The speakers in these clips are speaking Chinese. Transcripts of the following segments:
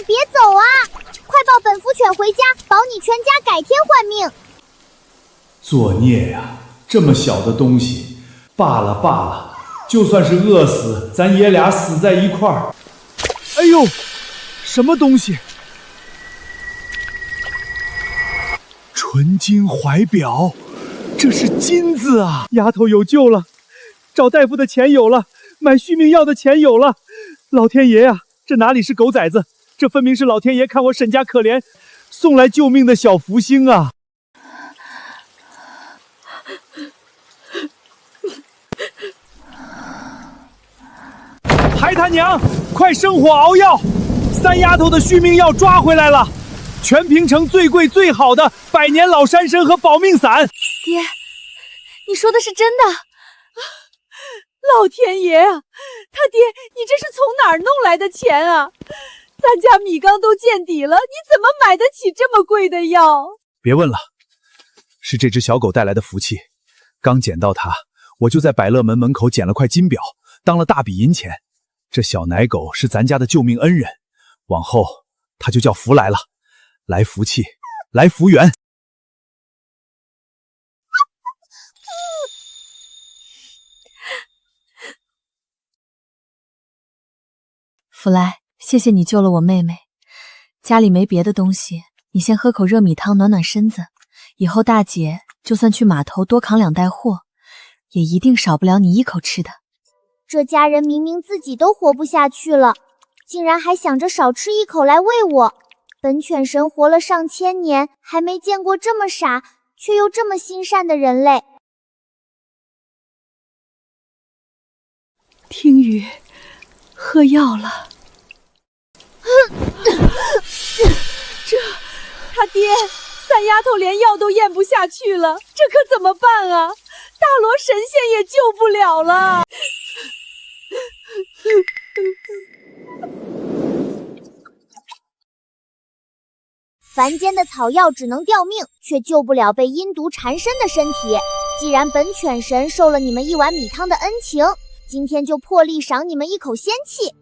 别走啊！快抱本福犬回家，保你全家改天换命。作孽呀！这么小的东西，罢了罢了，就算是饿死，咱爷俩死在一块儿。哎呦，什么东西？纯金怀表，这是金子啊！丫头有救了，找大夫的钱有了，买续命药的钱有了。老天爷呀，这哪里是狗崽子，这分明是老天爷看我沈家可怜，送来救命的小福星啊！孩他娘，快生火熬药！三丫头的续命药抓回来了，全平城最贵最好的百年老山参和保命散。爹，你说的是真的？老天爷啊，他爹，你这是从哪儿弄来的钱啊？咱家米缸都见底了，你怎么买得起这么贵的药？别问了，是这只小狗带来的福气。刚捡到它，我就在百乐门门口捡了块金表，当了大笔银钱。这小奶狗是咱家的救命恩人，往后它就叫福来了，来福气，来福缘。福来，谢谢你救了我妹妹。家里没别的东西，你先喝口热米汤暖暖身子。以后大姐就算去码头多扛2袋货，也一定少不了你一口吃的。这家人明明自己都活不下去了，竟然还想着少吃一口来喂我。本犬神活了上千年，还没见过这么傻却又这么心善的人类。听雨，喝药了。他爹，三丫头连药都咽不下去了，这可怎么办啊？大罗神仙也救不了了。凡间的草药只能吊命，却救不了被阴毒缠身的身体。既然本犬神受了你们一碗米汤的恩情，今天就破例赏你们一口仙气。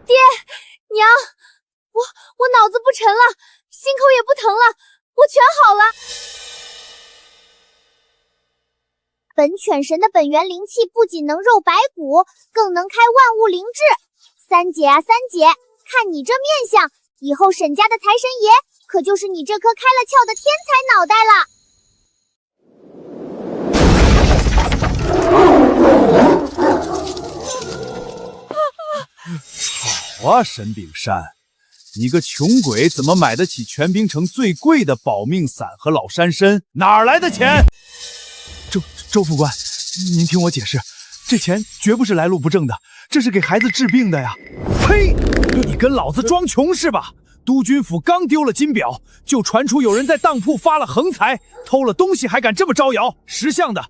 爹娘，我脑子不沉了，心口也不疼了，我全好了。本犬神的本源灵气不仅能肉白骨，更能开万物灵智。三姐啊三姐，看你这面相，以后沈家的财神爷可就是你这颗开了窍的天才脑袋了。好啊，沈炳山，你个穷鬼怎么买得起全平城最贵的保命伞和老山参？哪儿来的钱？周副官，您听我解释，这钱绝不是来路不正的，这是给孩子治病的呀！呸！你跟老子装穷是吧？督军府刚丢了金表，就传出有人在当铺发了横财，偷了东西还敢这么招摇，识相的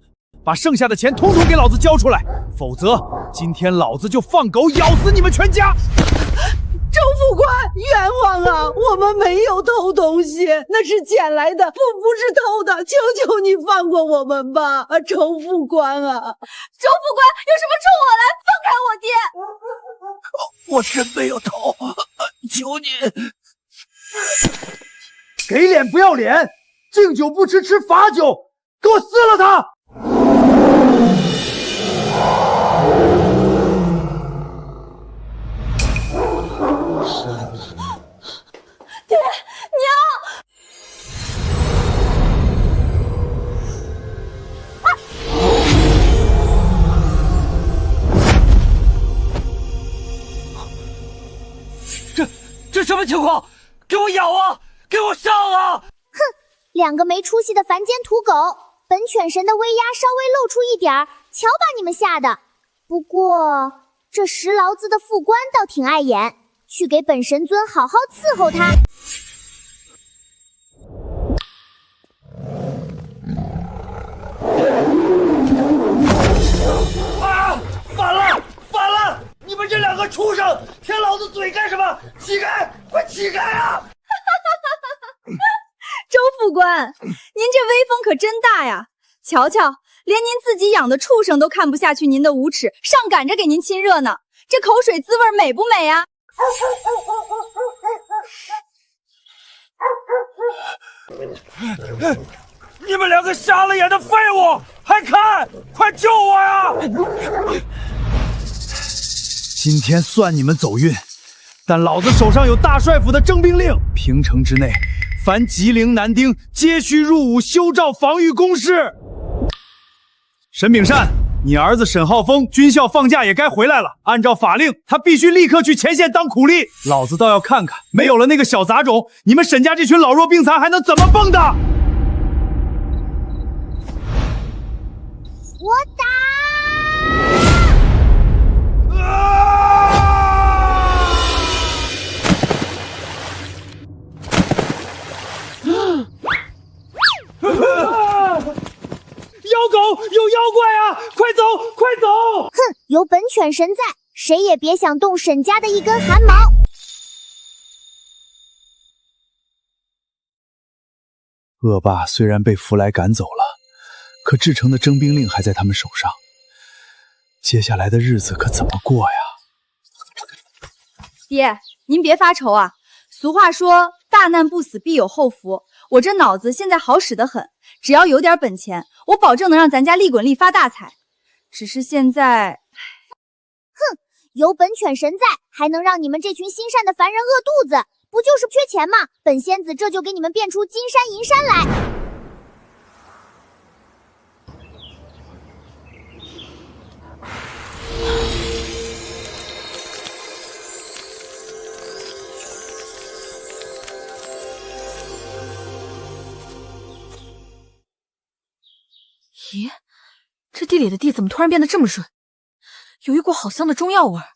把剩下的钱统统给老子交出来，否则今天老子就放狗咬死你们全家！周副官，冤枉啊！我们没有偷东西，那是捡来的，不是偷的，求求你放过我们吧，周副官啊！周副官，有什么冲我来？放开我爹！我真没有偷，求你！给脸不要脸，敬酒不吃吃罚酒，给我撕了他！爹娘，这什么情况？给我咬啊！给我上啊！哼，两个没出息的凡间土狗，本犬神的威压稍微露出一点儿，瞧把你们吓的。不过这10劳资的副官倒挺碍眼，去给本神尊好好伺候他。啊！嘴干什么？起开，快起开啊！周副官，您这威风可真大呀！瞧瞧，连您自己养的畜生都看不下去您的无耻，上赶着给您亲热呢。这口水滋味美不美啊？你们两个瞎了眼的废物，还看？快救我呀！今天算你们走运，但老子手上有大帅府的征兵令，平城之内，凡吉林男丁皆须入伍修造防御工事。沈秉善，你儿子沈浩峰军校放假也该回来了，按照法令，他必须立刻去前线当苦力。老子倒要看看，没有了那个小杂种，你们沈家这群老弱病残还能怎么蹦跶？我打！妖狗，有妖怪啊！快走，快走！哼，有本犬神在，谁也别想动沈家的一根汗毛。恶霸虽然被弗莱赶走了，可制成的征兵令还在他们手上，接下来的日子可怎么过呀？爹，您别发愁啊。俗话说，大难不死必有后福。我这脑子现在好使得很，只要有点本钱，我保证能让咱家利滚利发大财。只是现在，哼，有本犬神在，还能让你们这群心善的凡人饿肚子，不就是缺钱吗？本仙子这就给你们变出金山银山来。咦，这地里的地怎么突然变得这么顺？有一股好香的中药味儿。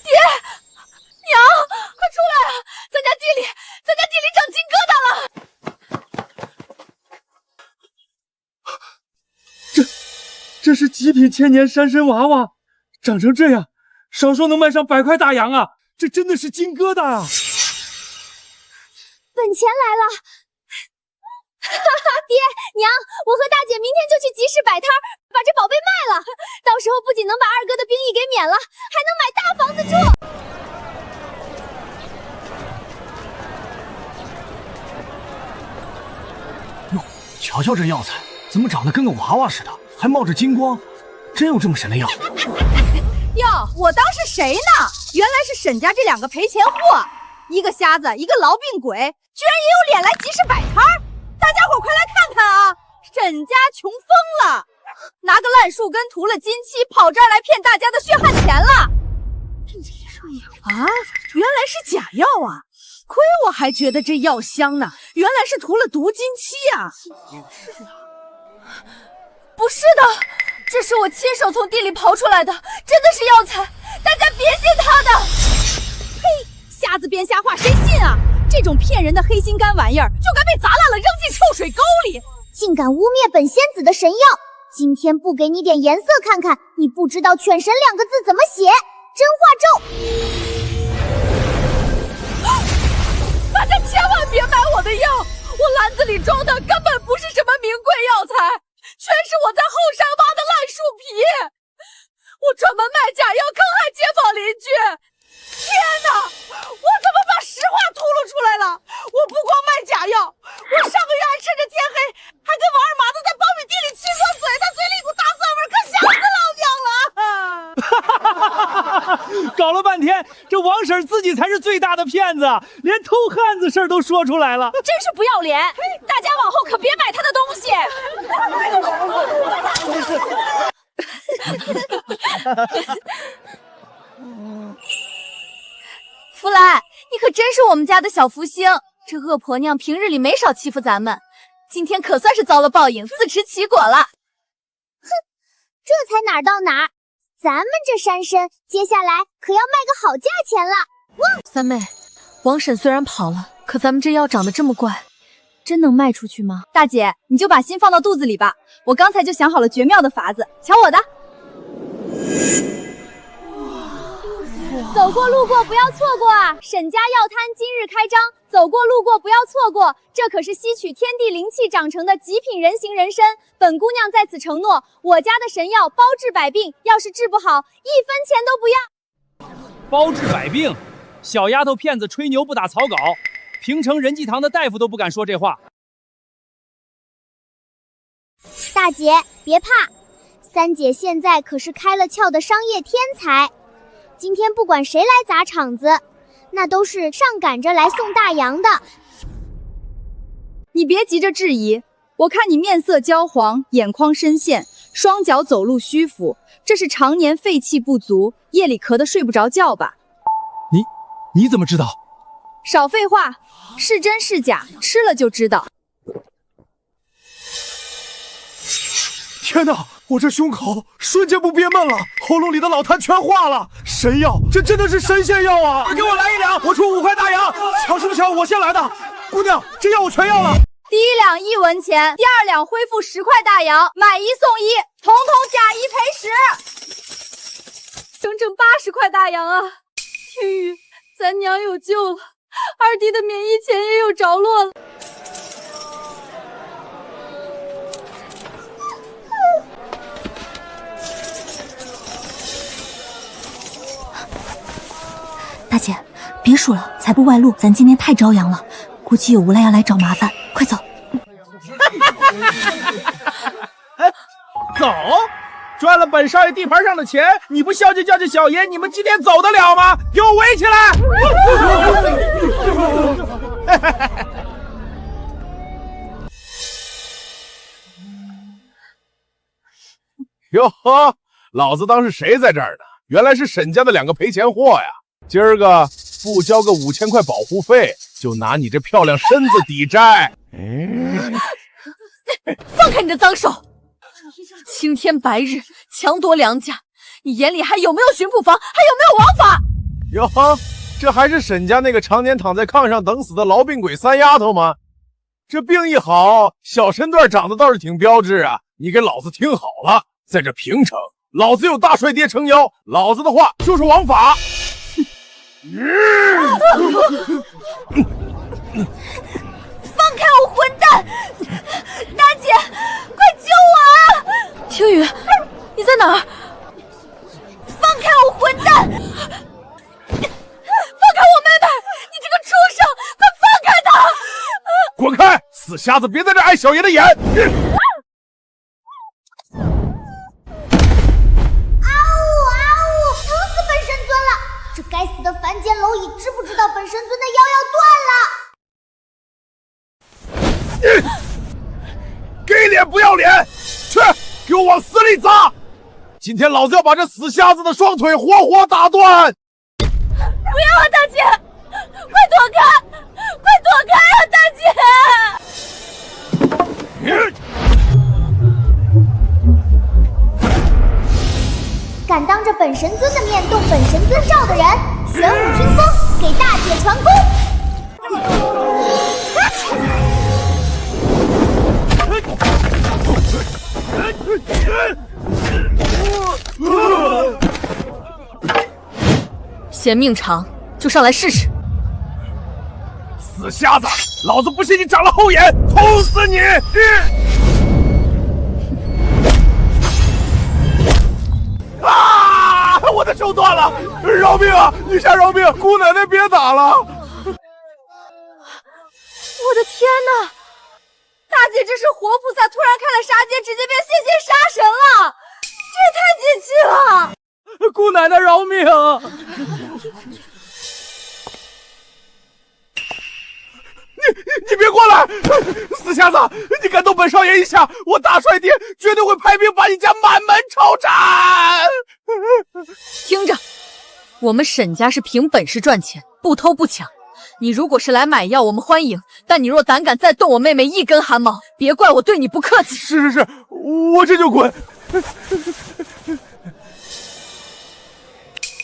爹，娘，快出来啊！咱家地里长金疙瘩了！这是极品千年山参娃娃，长成这样，少说能卖上100块大洋啊！这真的是金疙瘩啊！本钱来了！哈哈，爹娘，我和大姐明天就去集市摆摊，把这宝贝卖了，到时候不仅能把二哥的兵役给免了，还能买大房子住。哟，瞧瞧这药材，怎么长得跟个娃娃似的，还冒着金光？真有这么神的药？哟，我当是谁呢？原来是沈家这两个赔钱货，一个瞎子，一个痨病鬼，居然也有脸来集市摆摊儿！大家伙快来看看啊！沈家穷疯了，拿个烂树根涂了金漆，跑这儿来骗大家的血汗钱了。啊，原来是假药啊！亏我还觉得这药香呢，原来是涂了毒金漆啊！不是的，这是我亲手从地里刨出来的，真的是药材，大家别信他的。呸！瞎子编瞎话，谁信啊？这种骗人的黑心干玩意儿，就该被砸烂了，扔进臭水沟里！竟敢污蔑本仙子的神药！今天不给你点颜色看看，你不知道犬神2个字怎么写？真话咒！大家千万别买我的药，我篮子里装的根本不是什么名贵药材，全是我在后山挖的烂树皮。我专门卖假药坑害街坊邻居。天哪！我怎么把实话吐露出来了？我不光卖假药，我上个月还趁着天黑，还跟王二麻子在苞米地里亲过嘴，他嘴里一股大蒜味，可想死老娘了！搞了半天，这王婶自己才是最大的骗子，连偷汉子事儿都说出来了，真是不要脸！大家往后可别买他的东西。弗莱，你可真是我们家的小福星。这恶婆娘平日里没少欺负咱们，今天可算是遭了报应，自食其果了。哼，这才哪儿到哪儿，咱们这山参接下来可要卖个好价钱了。三妹，王婶虽然跑了，可咱们这药长得这么怪，真能卖出去吗？大姐，你就把心放到肚子里吧，我刚才就想好了绝妙的法子，瞧我的！走过路过不要错过啊！沈家药摊今日开张，走过路过不要错过，这可是吸取天地灵气长成的极品人形人参。本姑娘在此承诺，我家的神药包治百病，要是治不好，1分钱都不要。包治百病？小丫头片子吹牛不打草稿，平城仁济堂的大夫都不敢说这话。大姐别怕，三姐现在可是开了窍的商业天才。今天不管谁来砸场子，那都是上赶着来送大洋的。你别急着质疑，我看你面色焦黄，眼眶深陷，双脚走路虚浮，这是常年肺气不足，夜里咳得睡不着觉吧？你怎么知道？少废话，是真是假，吃了就知道。天哪！我这胸口瞬间不憋闷了，喉咙里的老痰全化了。神药，这真的是神仙药啊！给我来1两，我出5块大洋。巧是不巧，我先来的。姑娘，这药我全要了。第1两1文钱，第2两恢复10块大洋，买1送1，统统假1赔10，整整80块大洋啊！天宇，咱娘有救了，二弟的免疫钱也有着落了。大姐，别数了，财不外露，咱今天太朝阳了，估计有无赖要来找麻烦，快走！走，赚了本少爷地盘上的钱，你不孝敬孝敬小爷，你们今天走得了吗？给我围起来！哟呵，老子当是谁在这儿呢？原来是沈家的2个赔钱货呀！今儿个不交个5000块保护费，就拿你这漂亮身子抵债。放开你的脏手！青天白日，强夺良家，你眼里还有没有巡捕房？还有没有王法？哟呵，这还是沈家那个常年躺在炕上等死的痨病鬼三丫头吗？这病一好，小身段长得倒是挺标致啊！你给老子听好了，在这平城，老子有大帅爹撑腰，老子的话就是王法。放开我，混蛋！大姐，快救我啊！听雨，你在哪儿？放开我，混蛋！放开我妹妹！你这个畜生，快放开她！滚开！死瞎子，别在这碍小爷的眼！疼死本神尊了！这该死的凡间蝼蚁，知不知道本神尊的腰要断了？给脸不要脸！去，给我往死里砸！今天老子要把这死瞎子的双腿活活打断！不要啊，大姐！快躲开！快躲开啊，大姐！敢当着本神尊的面动本神尊诏的人，玄武军风给大姐传功！嫌命长就上来试试！死瞎子，老子不信你长了后眼，捅死你！啊！我的手断了，饶命啊！女侠饶命！姑奶奶别打了！我的天哪！大姐这是活菩萨突然开了杀戒，直接变现杀神了，这也太解气了！姑奶奶饶命！你别过来！死瞎子，你敢动本少爷一下，我大帅爹绝对会派兵把你家满门抄斩！听着，我们沈家是凭本事赚钱，不偷不抢。你如果是来买药，我们欢迎；但你若胆敢再动我妹妹一根汗毛，别怪我对你不客气。是，我这就滚。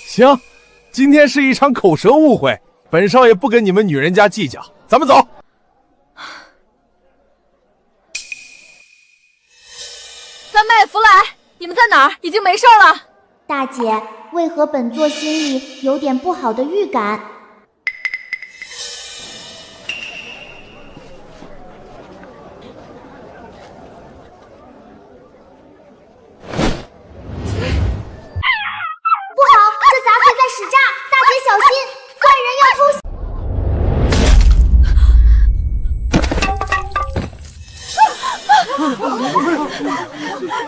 行，今天是一场口舌误会，本少爷不跟你们女人家计较，咱们走。福来，你们在哪儿？已经没事了。大姐，为何本座心里有点不好的预感？不好，这杂碎在使诈，大姐小心，坏人要偷袭。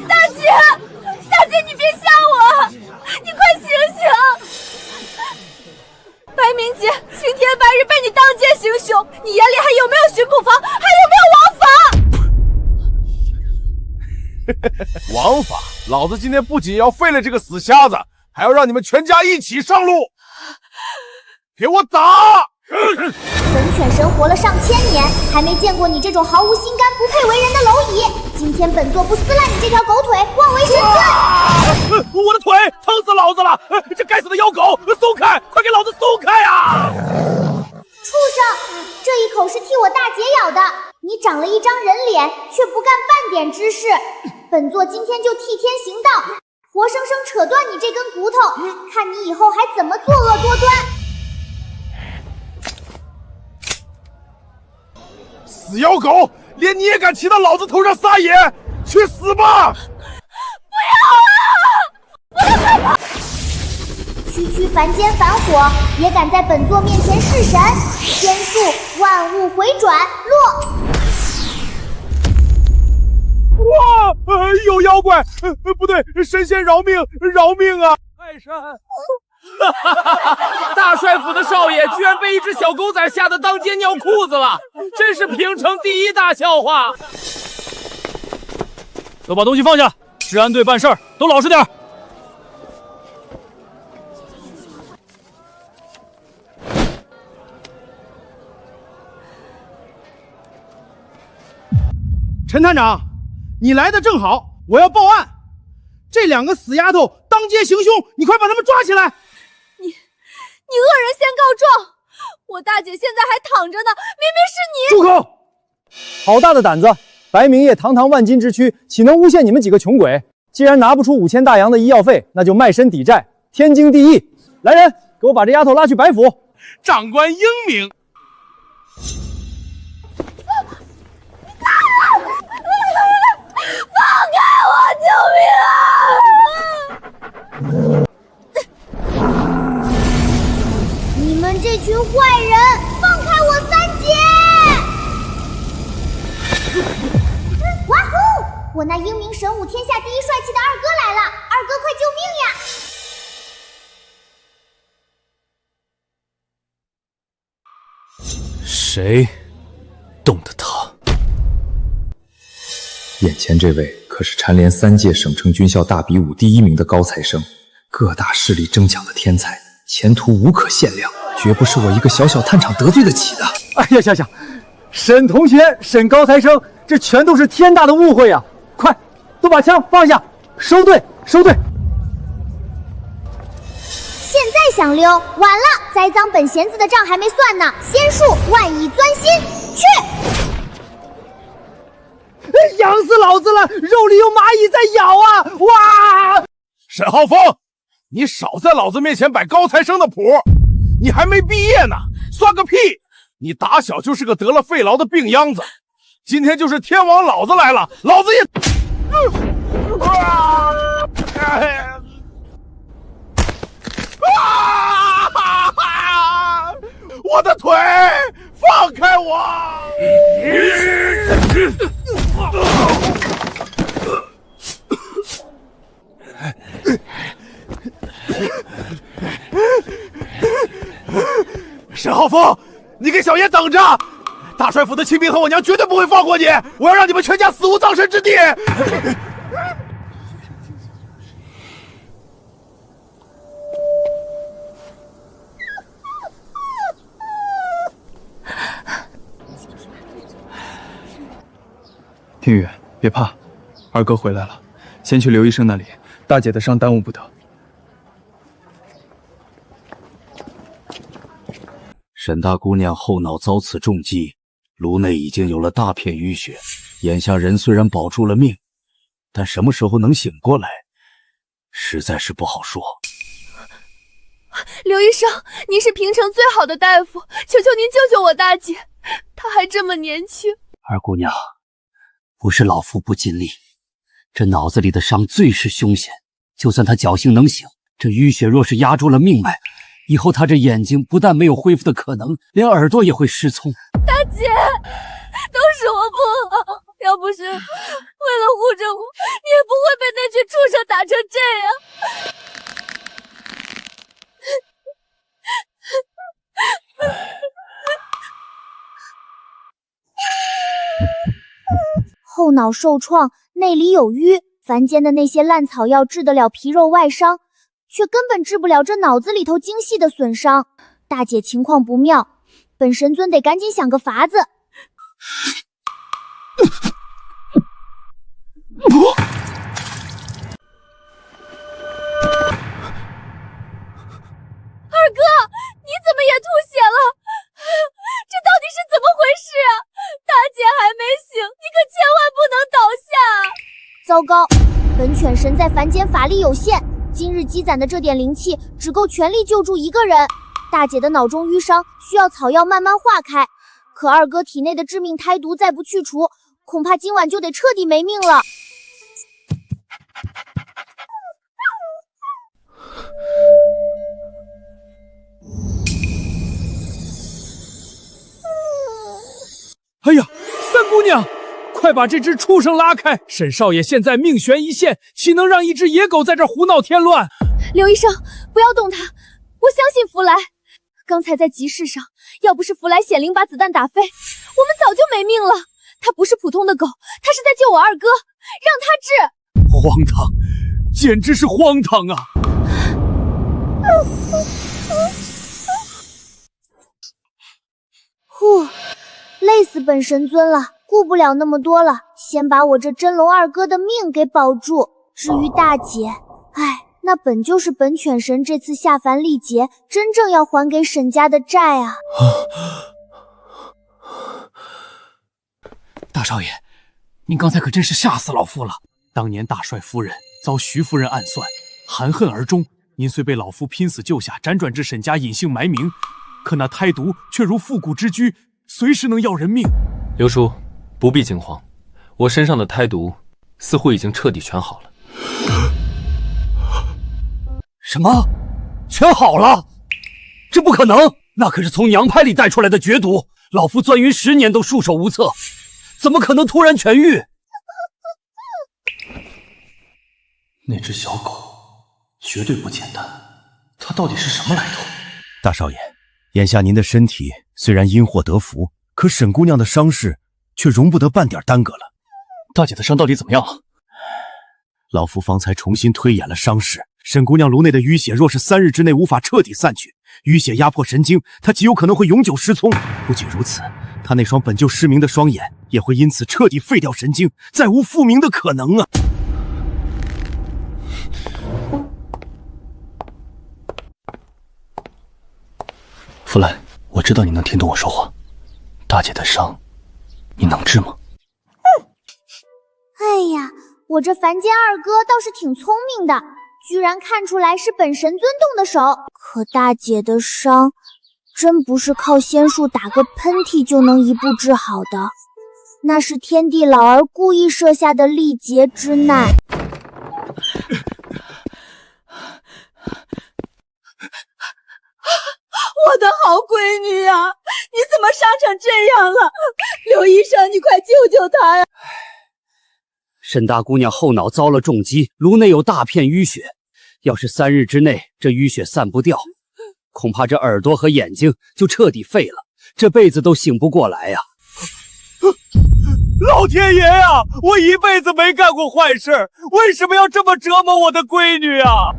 大姐，你别吓我，你快醒醒！白明杰，青天白日被你当街行凶，你眼里还有没有巡捕房？还有没有王法？老子今天不仅要废了这个死瞎子，还要让你们全家一起上路！给我打！本犬神活了上千年，还没见过你这种毫无心肝、不配为人的蝼蚁。今天本座不撕烂你这条狗腿，妄为神罪！我的腿疼死老子了！这该死的妖狗，松开！快给老子松开啊！畜生，这一口是替我大姐咬的。你长了一张人脸，却不干半点之事。本座今天就替天行道，活生生扯断你这根骨头，看你以后还怎么作恶多端！死妖狗，连你也敢骑到老子头上撒野？去死吧！不要啊！区区凡间凡火，也敢在本座面前弑神？仙术万物回转，落！哇！有妖怪！不对，神仙饶命！饶命啊！泰山！大帅府的少爷居然被一只小狗仔吓得当街尿裤子了，真是平城第一大笑话！都把东西放下，治安队办事儿都老实点。陈探长，你来的正好，我要报案。这两个死丫头当街行凶，你快把他们抓起来！你恶人先告状！我大姐现在还躺着呢，明明是你！住口！好大的胆子！白明夜堂堂万金之躯，岂能诬陷你们几个穷鬼？既然拿不出5000大洋的医药费，那就卖身抵债，天经地义。来人，给我把这丫头拉去白府。长官英明。放开我！救命啊！你们这群坏人，放开我三姐！哇呼！我那英明神武、天下第一帅气的二哥来了！二哥快救命呀！谁动的他？眼前这位可是蝉联3届省城军校大比武第1名的高材生，各大势力争抢的天才，前途无可限量，绝不是我一个小小探长得罪得起的。哎呀，想想，沈同学、沈高材生，这全都是天大的误会啊！快，都把枪放下，收队，收队！现在想溜，晚了！栽赃本贤子的账还没算呢。仙术万蚁钻心，去！痒死老子了，肉里有蚂蚁在咬啊！哇！沈浩峰，你少在老子面前摆高材生的谱，你还没毕业呢，算个屁！你打小就是个得了肺痨的病秧子，今天就是天王老子来了，老子也……我的腿，放开我！沈浩峰，你给小爷等着！大帅府的亲兵和我娘绝对不会放过你！我要让你们全家死无葬身之地！听雨，别怕，二哥回来了，先去刘医生那里，大姐的伤耽误不得。沈大姑娘后脑遭此重击，颅内已经有了大片淤血，眼下人虽然保住了命，但什么时候能醒过来，实在是不好说。刘医生，您是平城最好的大夫，求求您救救我大姐，她还这么年轻。二姑娘，不是老夫不尽力，这脑子里的伤最是凶险，就算她侥幸能醒，这淤血若是压住了命脉，以后她这眼睛不但没有恢复的可能，连耳朵也会失聪。大姐，都是我不好，要不是为了护着我，你也不会被那群畜生打成这样。后脑受创，内里有瘀，凡间的那些烂草药治得了皮肉外伤，却根本治不了这脑子里头精细的损伤。大姐情况不妙，本神尊得赶紧想个法子。二哥，你怎么也吐血了？这到底是怎么回事啊？大姐还没醒，你可千万不能倒下！糟糕，本犬神在凡间法力有限，今日积攒的这点灵气只够全力救助一个人。大姐的脑中淤伤需要草药慢慢化开，可二哥体内的致命胎毒再不去除，恐怕今晚就得彻底没命了。哎呀，三姑娘，快把这只畜生拉开！沈少爷现在命悬一线，岂能让一只野狗在这胡闹添乱？刘医生，不要动他，我相信弗莱。刚才在集市上，要不是弗莱显灵把子弹打飞，我们早就没命了。他不是普通的狗，他是在救我二哥，让他治。荒唐，简直是荒唐啊！呼，累死本神尊了，顾不了那么多了，先把我这真龙二哥的命给保住。至于大姐，唉，那本就是本犬神这次下凡历劫真正要还给沈家的债啊！大少爷，您刚才可真是吓死老夫了。当年大帅夫人遭徐夫人暗算，含恨而终，您虽被老夫拼死救下，辗转至沈家隐姓埋名，可那胎毒却如复古之居，随时能要人命。刘叔，不必惊慌，我身上的胎毒似乎已经彻底全好了。什么？全好了？这不可能！那可是从娘胎里带出来的绝毒，老夫钻云10年都束手无策，怎么可能突然痊愈？那只小狗绝对不简单，它到底是什么来头？大少爷，眼下您的身体虽然因祸得福，可沈姑娘的伤势却容不得半点耽搁了。大姐的伤到底怎么样了？老夫方才重新推演了伤势，沈姑娘颅内的淤血若是3日之内无法彻底散去，淤血压迫神经，她极有可能会永久失聪。不仅如此，她那双本就失明的双眼也会因此彻底废掉神经，再无复明的可能啊！弗兰，我知道你能听懂我说话，大姐的伤，你能治吗？哎呀，我这凡间二哥倒是挺聪明的，居然看出来是本神尊动的手。可大姐的伤，真不是靠仙术打个喷嚏就能一步治好的，那是天地老儿故意设下的历劫之难。我的好闺女呀，你怎么伤成这样了？刘医生，你快救救她呀！沈大姑娘后脑遭了重击，颅内有大片淤血，要是3日之内这淤血散不掉，恐怕这耳朵和眼睛就彻底废了，这辈子都醒不过来呀！老天爷呀！我一辈子没干过坏事，为什么要这么折磨我的闺女啊？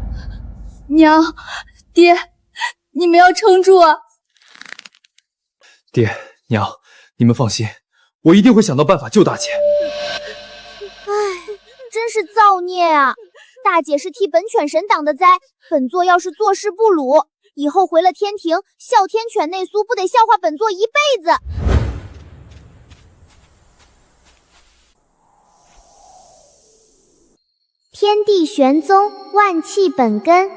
娘，爹，你们要撑住啊！爹娘，你们放心，我一定会想到办法救大姐。真是造孽啊！大姐是替本犬神挡的灾，本座要是坐视不鲁，以后回了天庭，哮天犬内苏不得笑话本座一辈子。天地玄宗，万气本根。喂，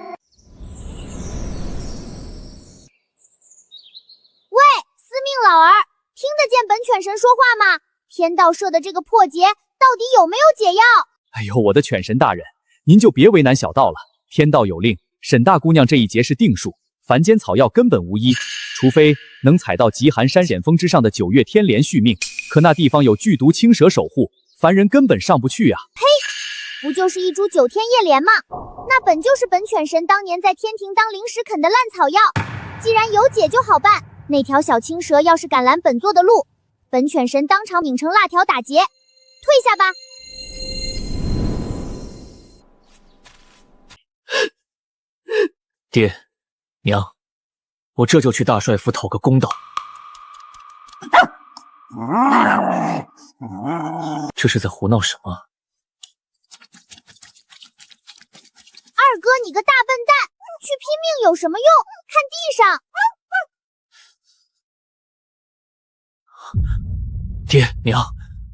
司命老儿，听得见本犬神说话吗？天道社的这个破结到底有没有解药？哎呦，我的犬神大人，您就别为难小道了。天道有令，沈大姑娘这一劫是定数，凡间草药根本无一，除非能采到极寒山险峰之上的九月天莲续命，可那地方有剧毒青蛇守护，凡人根本上不去啊。呸！不就是一株九天叶莲吗？那本就是本犬神当年在天庭当零食啃的烂草药。既然有解就好办，那条小青蛇要是敢拦本座的路，本犬神当场拧成辣条打劫。退下吧。爹，娘，我这就去大帅府讨个公道。这是在胡闹什么？二哥，你个大笨蛋，去拼命有什么用？看地上。爹娘，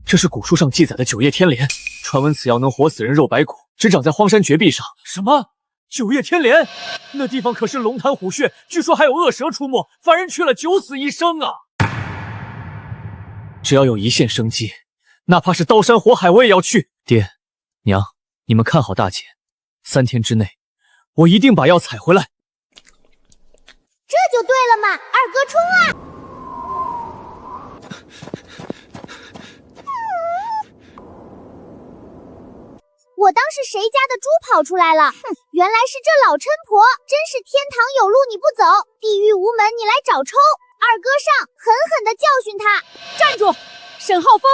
这是古书上记载的九叶天莲，传闻此药能活死人肉白骨，只长在荒山绝壁上。什么？九叶天莲？那地方可是龙潭虎穴，据说还有恶蛇出没，凡人去了九死一生啊！只要有一线生机，哪怕是刀山火海我也要去。爹娘，你们看好大姐，3天之内，我一定把药采回来。这就对了嘛，二哥冲啊！我当是谁家的猪跑出来了？哼，原来是这老嗔婆，真是天堂有路你不走，地狱无门你来找抽。二哥上，狠狠地教训他。站住，沈浩峰，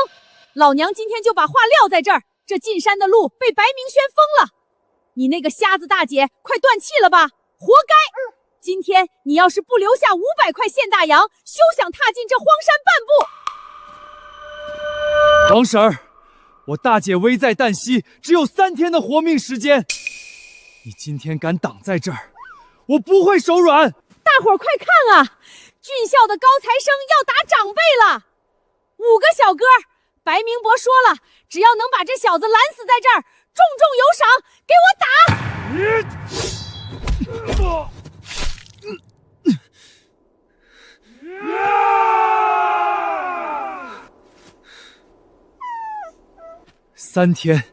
老娘今天就把话撂在这儿，这进山的路被白明轩封了。你那个瞎子大姐，快断气了吧，活该！今天你要是不留下500块现大洋，休想踏进这荒山半步。王婶儿，我大姐危在旦夕，只有3天的活命时间。你今天敢挡在这儿，我不会手软。大伙儿快看啊，郡校的高材生要打长辈了。5个小哥，白明伯说了，只要能把这小子拦死在这儿，重重有赏，给我打！3天，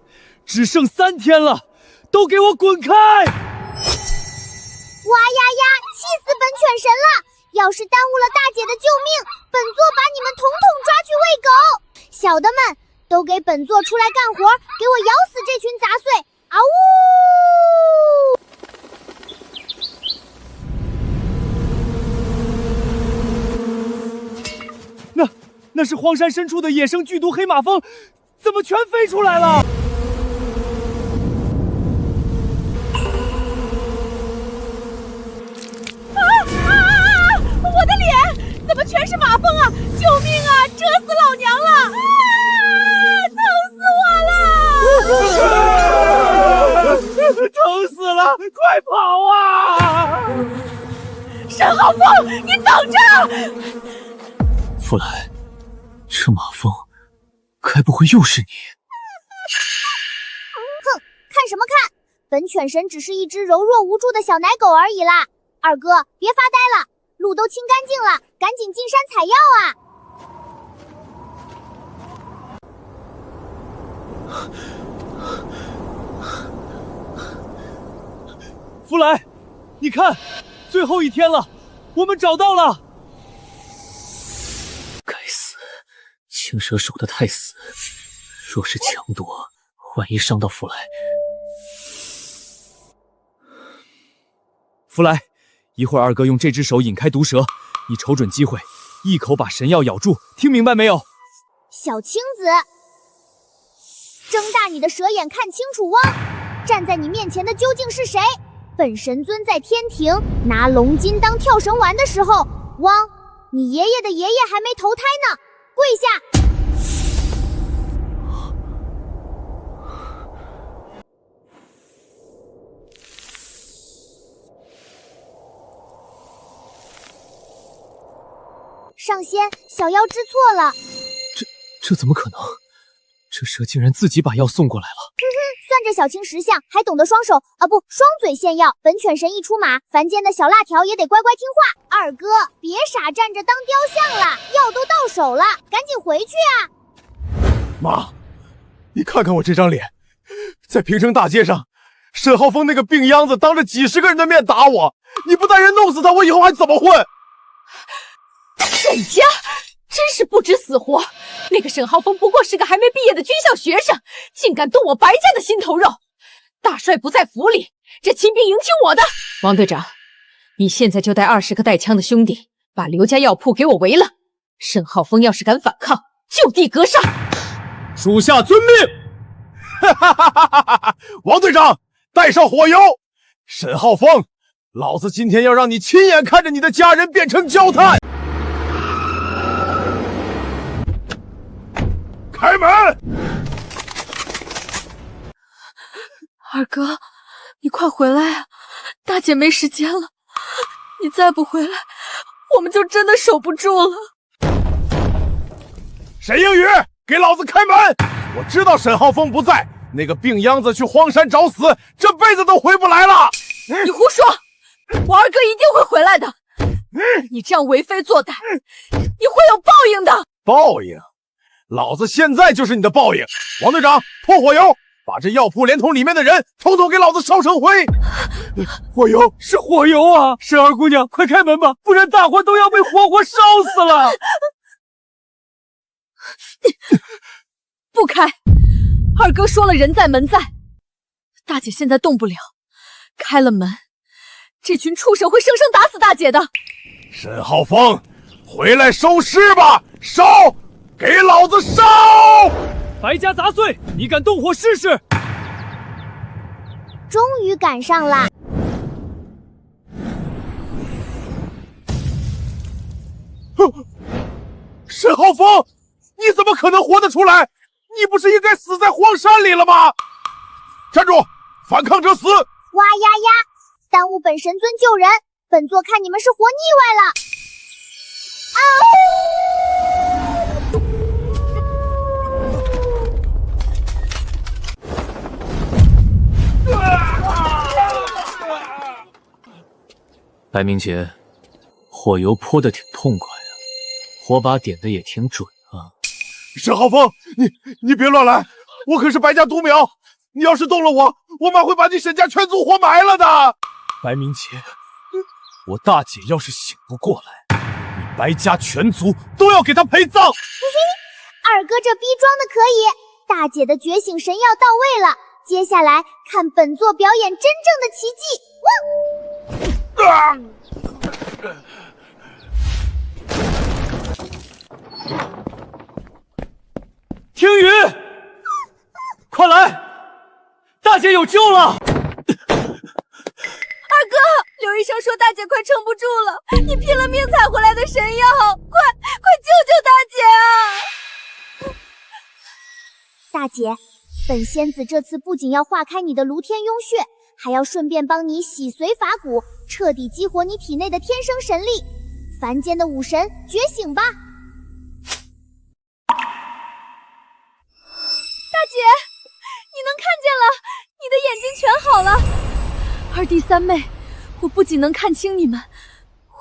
只剩3天了，都给我滚开！哇呀呀，气死本犬神了！要是耽误了大姐的救命，本座把你们统统抓去喂狗！小的们，都给本座出来干活，给我咬死这群杂碎！嗷呜！那是荒山深处的野生剧毒黑马蜂，怎么全飞出来了？我的脸怎么全是马蜂啊！救命啊！蛰死老娘了！啊！疼死我了！疼死了！快跑啊！沈浩峰，你等着！弗兰，这马蜂该不会又是你？哼，看什么看？本犬神只是一只柔弱无助的小奶狗而已啦！二哥，别发呆了，路都清干净了，赶紧进山采药啊！弗莱，你看，最后1天了，我们找到了。该死，青蛇守得太死，若是强夺，万一伤到弗莱。弗莱，一会儿二哥用这只手引开毒蛇，你瞅准机会，一口把神药咬住，听明白没有？小青子，睁大你的蛇眼看清楚汪！站在你面前的究竟是谁？本神尊在天庭拿龙筋当跳绳玩的时候，汪，你爷爷的爷爷还没投胎呢，跪下！上仙，小妖知错了。这怎么可能？这蛇竟然自己把药送过来了。算看这小青识相，还懂得双嘴献药。本犬神一出马，凡间的小辣条也得乖乖听话。二哥，别傻站着当雕像了，药都到手了，赶紧回去啊！妈，你看看我这张脸，在平城大街上，沈浩峰那个病秧子当着几十个人的面打我，你不带人弄死他，我以后还怎么混？沈家真是不知死活！那个沈浩峰不过是个还没毕业的军校学生，竟敢动我白家的心头肉！大帅不在府里，这秦兵营听我的。王队长，你现在就带20个带枪的兄弟，把刘家药铺给我围了。沈浩峰要是敢反抗，就地格杀！属下遵命。王队长，带上火油。沈浩峰，老子今天要让你亲眼看着你的家人变成焦炭。开门！二哥，你快回来啊！大姐没时间了，你再不回来，我们就真的守不住了。沈英语，给老子开门！我知道沈浩峰不在，那个病秧子去荒山找死，这辈子都回不来了。你胡说！我二哥一定会回来的。你这样为非作歹，你会有报应的。报应？老子现在就是你的报应！王队长，破火油，把这药铺连同里面的人统统给老子烧成灰！火油是火油啊！沈二姑娘，快开门吧，不然大伙都要被活活烧死了！不开！二哥说了，人在门在。大姐现在动不了，开了门，这群畜生会生生打死大姐的。沈浩峰，回来收尸吧！烧！给老子烧！白家杂碎，你敢动火试试？终于赶上啦！沈浩峰，你怎么可能活得出来？你不是应该死在荒山里了吗？站住！反抗者死！哇呀呀！耽误本神尊救人，本座看你们是活腻歪了！啊！白明杰，火油泼得挺痛快啊，火把点的也挺准啊。沈浩峰，你别乱来，我可是白家独苗，你要是动了我妈会把你沈家全族活埋了的。白明杰，我大姐要是醒不过来，你白家全族都要给她陪葬。嘿嘿，二哥这逼装的可以，大姐的觉醒神药到位了，接下来看本座表演真正的奇迹！听雨，快来，大姐有救了！二哥，刘医生说大姐快撑不住了，你拼了命采回来的神药，快救救大姐啊！大姐，本仙子这次不仅要化开你的卢天庸血，还要顺便帮你洗髓法骨，彻底激活你体内的天生神力。凡间的武神，觉醒吧！大姐，你能看见了，你的眼睛全好了。二弟三妹，我不仅能看清你们，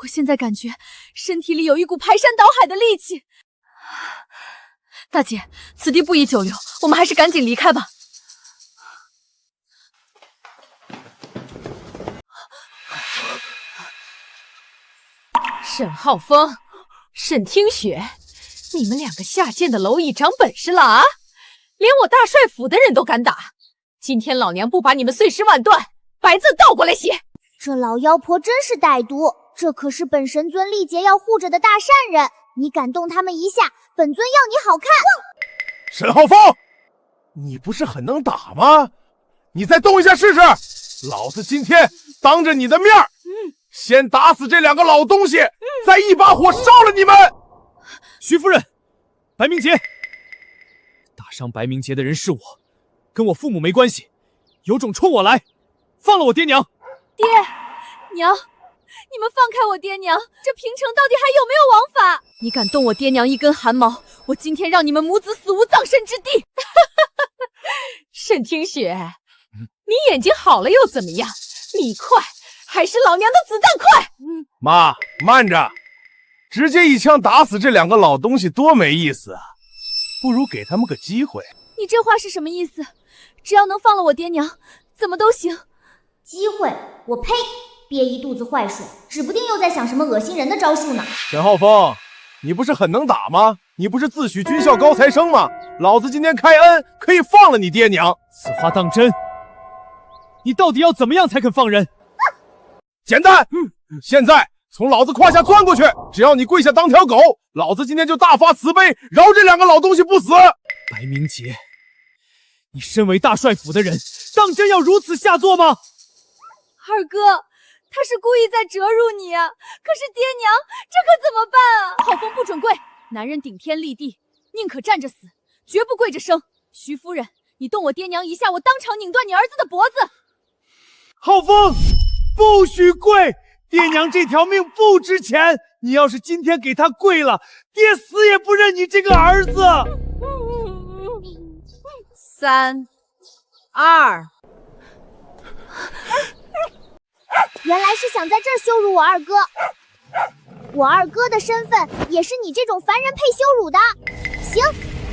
我现在感觉身体里有一股排山倒海的力气。大姐，此地不宜久留，我们还是赶紧离开吧。沈浩峰，沈听雪，你们两个下贱的蝼蚁长本事了啊！连我大帅府的人都敢打，今天老娘不把你们碎尸万段，白字倒过来写！这老妖婆真是歹毒，这可是本神尊历劫要护着的大善人，你敢动他们一下，本尊要你好看！沈浩峰，你不是很能打吗？你再动一下试试！老子今天当着你的面先打死这两个老东西，再一把火烧了你们！徐夫人，白明杰，打伤白明杰的人是我，跟我父母没关系，有种冲我来，放了我爹娘！爹娘，你们放开我爹娘！这平城到底还有没有王法？你敢动我爹娘一根汗毛，我今天让你们母子死无葬身之地！沈听雪，你眼睛好了又怎么样？你快还是老娘的子弹快？妈，慢着，直接一枪打死这两个老东西多没意思啊！不如给他们个机会。你这话是什么意思？只要能放了我爹娘，怎么都行。机会？我呸！憋一肚子坏水，指不定又在想什么恶心人的招数呢。陈浩峰，你不是很能打吗？你不是自诩军校高材生吗？老子今天开恩，可以放了你爹娘。此话当真？你到底要怎么样才肯放人？简单，现在从老子胯下钻过去，只要你跪下当条狗，老子今天就大发慈悲，饶这两个老东西不死。白明杰，你身为大帅府的人，当真要如此下作吗？二哥，他是故意在折辱你啊！可是爹娘，这可怎么办啊？浩峰不准跪，男人顶天立地，宁可站着死，绝不跪着生。徐夫人，你动我爹娘一下，我当场拧断你儿子的脖子。浩峰，不许跪！爹娘这条命不值钱，你要是今天给他跪了，爹死也不认你这个儿子。3、2。原来是想在这儿羞辱我二哥。我二哥的身份也是你这种凡人配羞辱的。行，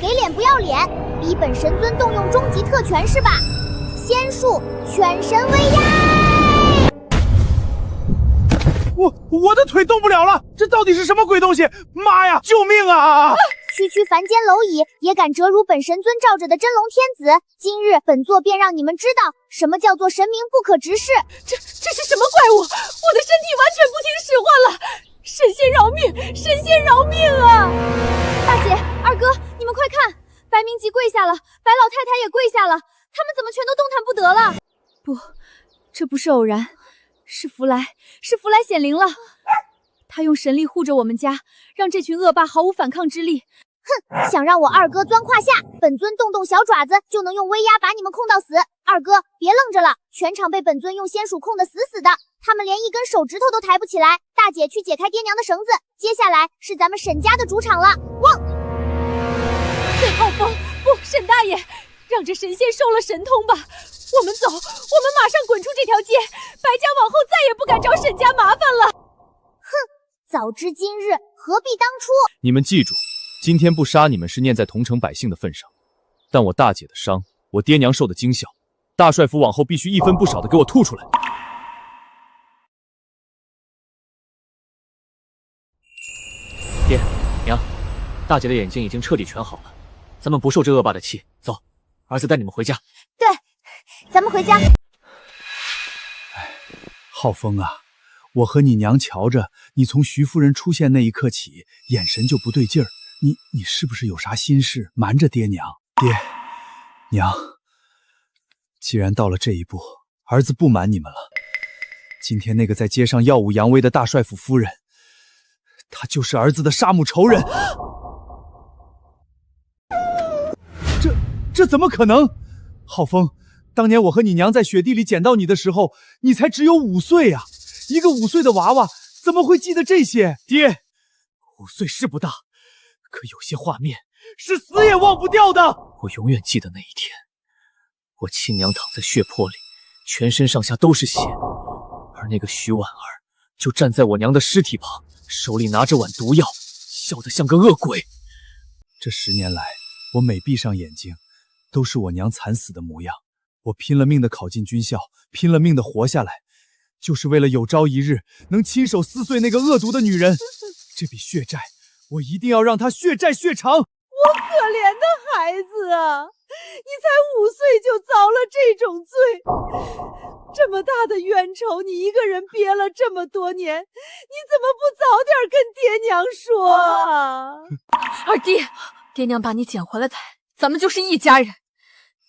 给脸不要脸，逼本神尊动用终极特权是吧？仙术全神威压！我的腿动不了了，这到底是什么鬼东西？妈呀，救命啊！区区凡间蝼蚁也敢折辱本神尊罩着的真龙天子，今日本座便让你们知道什么叫做神明不可直视。这是什么怪物？我的身体完全不听使唤了！神仙饶命！神仙饶命啊！大姐、二哥，你们快看，白明吉跪下了，白老太太也跪下了，他们怎么全都动弹不得了？不，这不是偶然，是弗莱显灵了。他用神力护着我们家，让这群恶霸毫无反抗之力。哼，想让我二哥钻胯下，本尊动动小爪子就能用威压把你们控到死。二哥，别愣着了，全场被本尊用仙鼠控得死死的，他们连一根手指头都抬不起来。大姐去解开爹娘的绳子，接下来是咱们沈家的主场了。汪！沈浩峰，不，沈大爷，让这神仙收了神通吧。我们走，我们马上滚出这条街，白家往后再也不敢找沈家麻烦了。哼，早知今日，何必当初？你们记住，今天不杀你们是念在同城百姓的份上，但我大姐的伤，我爹娘受的惊吓，大帅府往后必须一分不少的给我吐出来。爹娘，大姐的眼睛已经彻底全好了，咱们不受这恶霸的气。走，儿子带你们回家。对，咱们回家。浩峰啊，我和你娘瞧着你从徐夫人出现那一刻起，眼神就不对劲儿。你是不是有啥心事瞒着爹娘？爹娘，既然到了这一步，儿子不瞒你们了。今天那个在街上耀武扬威的大帅府夫人，她就是儿子的杀母仇人。这怎么可能？浩峰，当年我和你娘在雪地里捡到你的时候，你才只有5岁啊！一个5岁的娃娃怎么会记得这些？爹，5岁是不大，可有些画面是死也忘不掉的。我永远记得那一天，我亲娘躺在血泊里，全身上下都是血，而那个徐婉儿就站在我娘的尸体旁，手里拿着碗毒药，笑得像个恶鬼。这10年来，我每闭上眼睛，都是我娘惨死的模样。我拼了命的考进军校，拼了命的活下来，就是为了有朝一日能亲手撕碎那个恶毒的女人。这笔血债，我一定要让她血债血偿。我可怜的孩子啊，你才5岁就遭了这种罪，这么大的冤仇，你一个人憋了这么多年，你怎么不早点跟爹娘说啊？二弟，爹娘把你捡回来的，咱们就是一家人。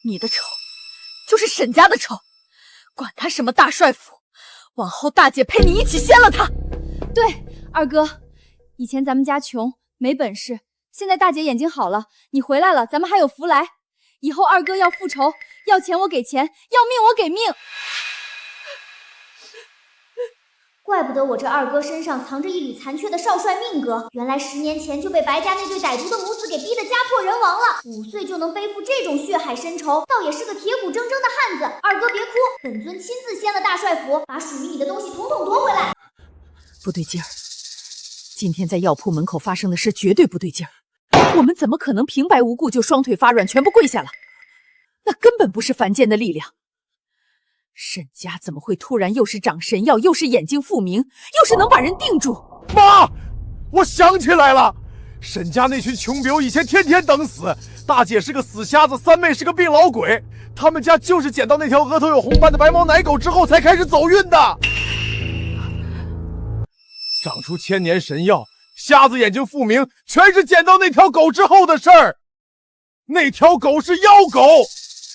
你的仇，就是沈家的仇，管他什么大帅府，往后大姐陪你一起掀了他。对，二哥，以前咱们家穷，没本事。现在大姐眼睛好了，你回来了，咱们还有福来。以后二哥要复仇，要钱我给钱，要命我给命。怪不得我这二哥身上藏着一缕残缺的少帅命格，原来10年前就被白家那对歹毒的母子给逼得家破人亡了。5岁就能背负这种血海深仇，倒也是个铁骨铮铮的汉子。二哥别哭，本尊亲自掀了大帅府，把属于你的东西统统夺回来。不对劲儿，今天在药铺门口发生的事绝对不对劲儿。我们怎么可能平白无故就双腿发软，全部跪下了？那根本不是凡间的力量。沈家怎么会突然又是长神药，又是眼睛复明，又是能把人定住？妈，我想起来了，沈家那群穷biểu以前天天等死，大姐是个死瞎子，三妹是个病老鬼，他们家就是捡到那条额头有红斑的白毛奶狗之后才开始走运的。长出千年神药，瞎子眼睛复明，全是捡到那条狗之后的事儿。那条狗是妖狗，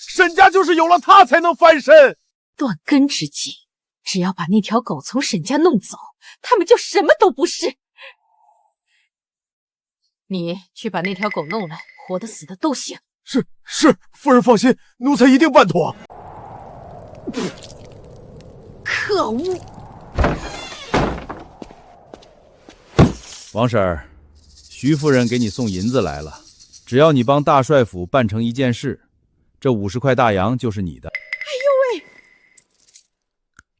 沈家就是有了它才能翻身。断根之计，只要把那条狗从沈家弄走，他们就什么都不是。你去把那条狗弄来，活的死的都行。是，夫人放心，奴才一定办妥。可恶！王婶儿，徐夫人给你送银子来了，只要你帮大帅府办成一件事，这50块大洋就是你的。哎呦喂！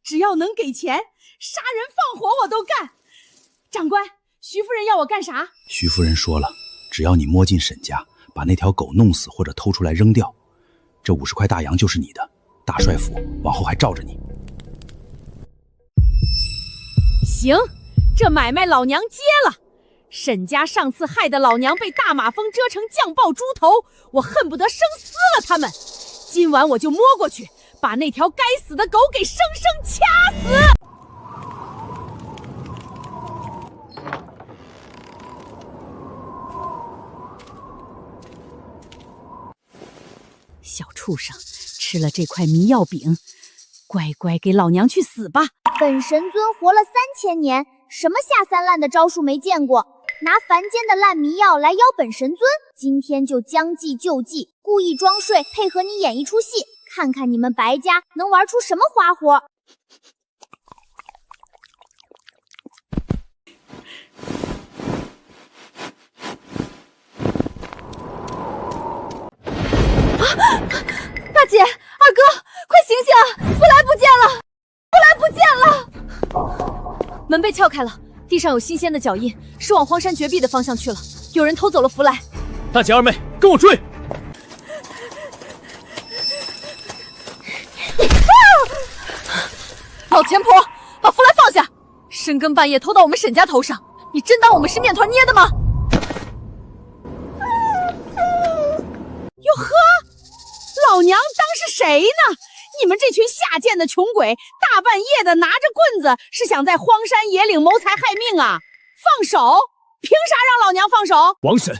只要能给钱，杀人放火我都干。长官，徐夫人要我干啥？徐夫人说了，只要你摸进沈家，把那条狗弄死或者偷出来扔掉，这50块大洋就是你的。大帅府往后还罩着你。行，这买卖老娘接了。沈家上次害得老娘被大马蜂蛰成酱爆猪头，我恨不得生撕了他们。今晚我就摸过去，把那条该死的狗给生生掐死。小畜生，吃了这块迷药饼，乖乖给老娘去死吧！本神尊活了3000年，什么下三滥的招数没见过？拿凡间的烂迷药来邀本神尊，今天就将计就计，故意装睡，配合你演一出戏，看看你们白家能玩出什么花活。大姐，二哥，快醒醒！福来不见了，福来不见了！门被撬开了，地上有新鲜的脚印，是往荒山绝壁的方向去了。有人偷走了福来。大姐二妹，跟我追！老钱婆，把福来放下！深更半夜偷到我们沈家头上，你真当我们是面团捏的吗？哟呵！老娘当是谁呢？你们这群下贱的穷鬼，大半夜的拿着棍子，是想在荒山野岭谋财害命啊！放手！凭啥让老娘放手？王婶，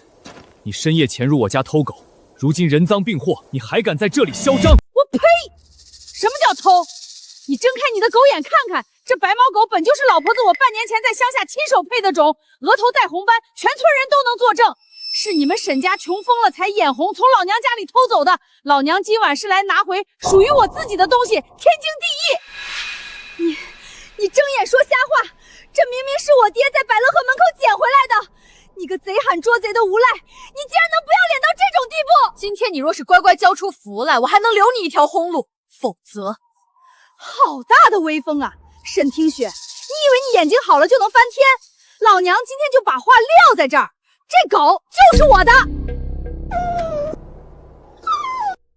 你深夜潜入我家偷狗，如今人赃并获，你还敢在这里嚣张？我呸！什么叫偷？你睁开你的狗眼看看，这白毛狗本就是老婆子我半年前在乡下亲手配的种，额头带红斑，全村人都能作证。是你们沈家穷疯了才眼红，从老娘家里偷走的。老娘今晚是来拿回属于我自己的东西，天经地义。你睁眼说瞎话，这明明是我爹在百乐河门口捡回来的。你个贼喊捉贼的无赖，你竟然能不要脸到这种地步！今天你若是乖乖交出福来，我还能留你一条生路，否则……好大的威风啊，沈听雪！你以为你眼睛好了就能翻天？老娘今天就把话撂在这儿。这狗就是我的！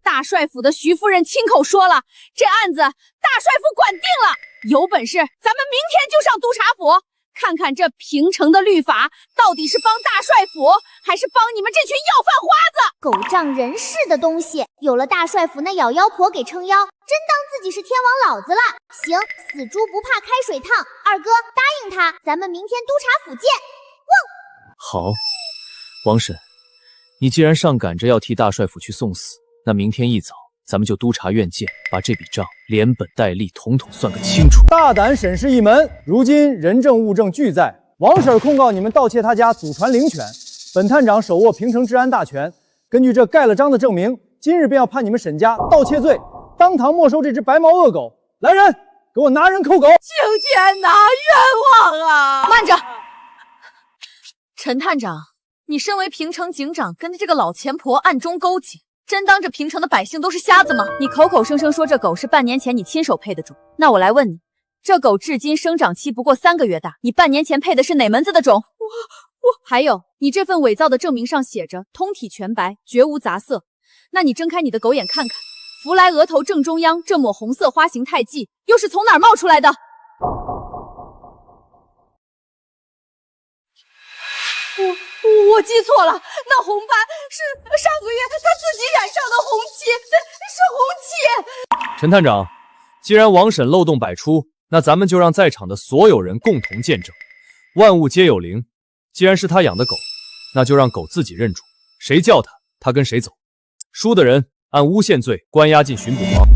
大帅府的徐夫人亲口说了，这案子大帅府管定了。有本事咱们明天就上督察府，看看这平城的律法到底是帮大帅府，还是帮你们这群要饭花子！狗仗人势的东西，有了大帅府那咬妖婆给撑腰，真当自己是天王老子了。行，死猪不怕开水烫，二哥答应他，咱们明天督察府见。汪！好。王婶，你既然上赶着要替大帅府去送死，那明天一早咱们就督察院见，把这笔账连本带利统统算个清楚。大胆审视一门，如今人证物证俱在，王婶控告你们盗窃他家祖传灵犬，本探长手握平城治安大权，根据这盖了章的证明，今日便要判你们沈家盗窃罪，当堂没收这只白毛恶狗。来人，给我拿人扣狗！青天呐，冤枉啊！慢着，陈探长，你身为平城警长，跟着这个老钱婆暗中勾结，真当这平城的百姓都是瞎子吗？你口口声声说这狗是半年前你亲手配的种，那我来问你，这狗至今生长期不过3个月大，你半年前配的是哪门子的种？还有，你这份伪造的证明上写着通体全白，绝无杂色，那你睁开你的狗眼看看，福来额头正中央这抹红色花形太髻又是从哪儿冒出来的？我记错了，那红斑是上个月他自己染上的红漆，是红漆。陈探长，既然王婶漏洞百出，那咱们就让在场的所有人共同见证，万物皆有灵。既然是他养的狗，那就让狗自己认主，谁叫他，他跟谁走。输的人按诬陷罪关押进巡捕房。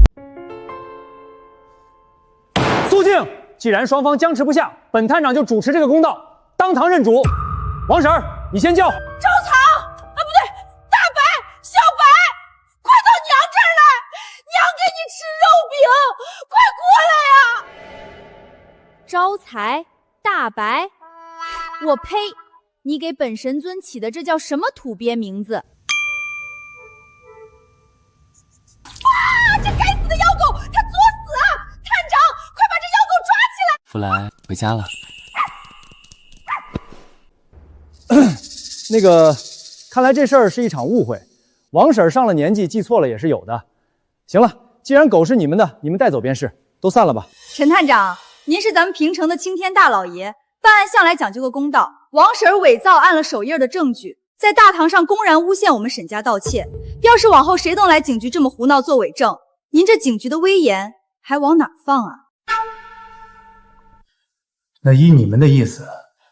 肃静！既然双方僵持不下，本探长就主持这个公道，当堂认主。王婶儿，你先叫。周藏啊，不对，大白、小白，快到娘这儿来，娘给你吃肉饼，快过来呀！招财、大白，我呸！你给本神尊起的这叫什么土鳖名字？啊！这该死的妖狗，它作死啊！探长，快把这妖狗抓起来！福来回家了。那个，看来这事儿是一场误会。王婶上了年纪，记错了也是有的。行了，既然狗是你们的，你们带走便是，都散了吧。陈探长，您是咱们平城的青天大老爷，办案向来讲究个公道。王婶伪造按了手印的证据，在大堂上公然诬陷我们沈家盗窃。要是往后谁能来警局这么胡闹做伪证，您这警局的威严还往哪放啊？那依你们的意思，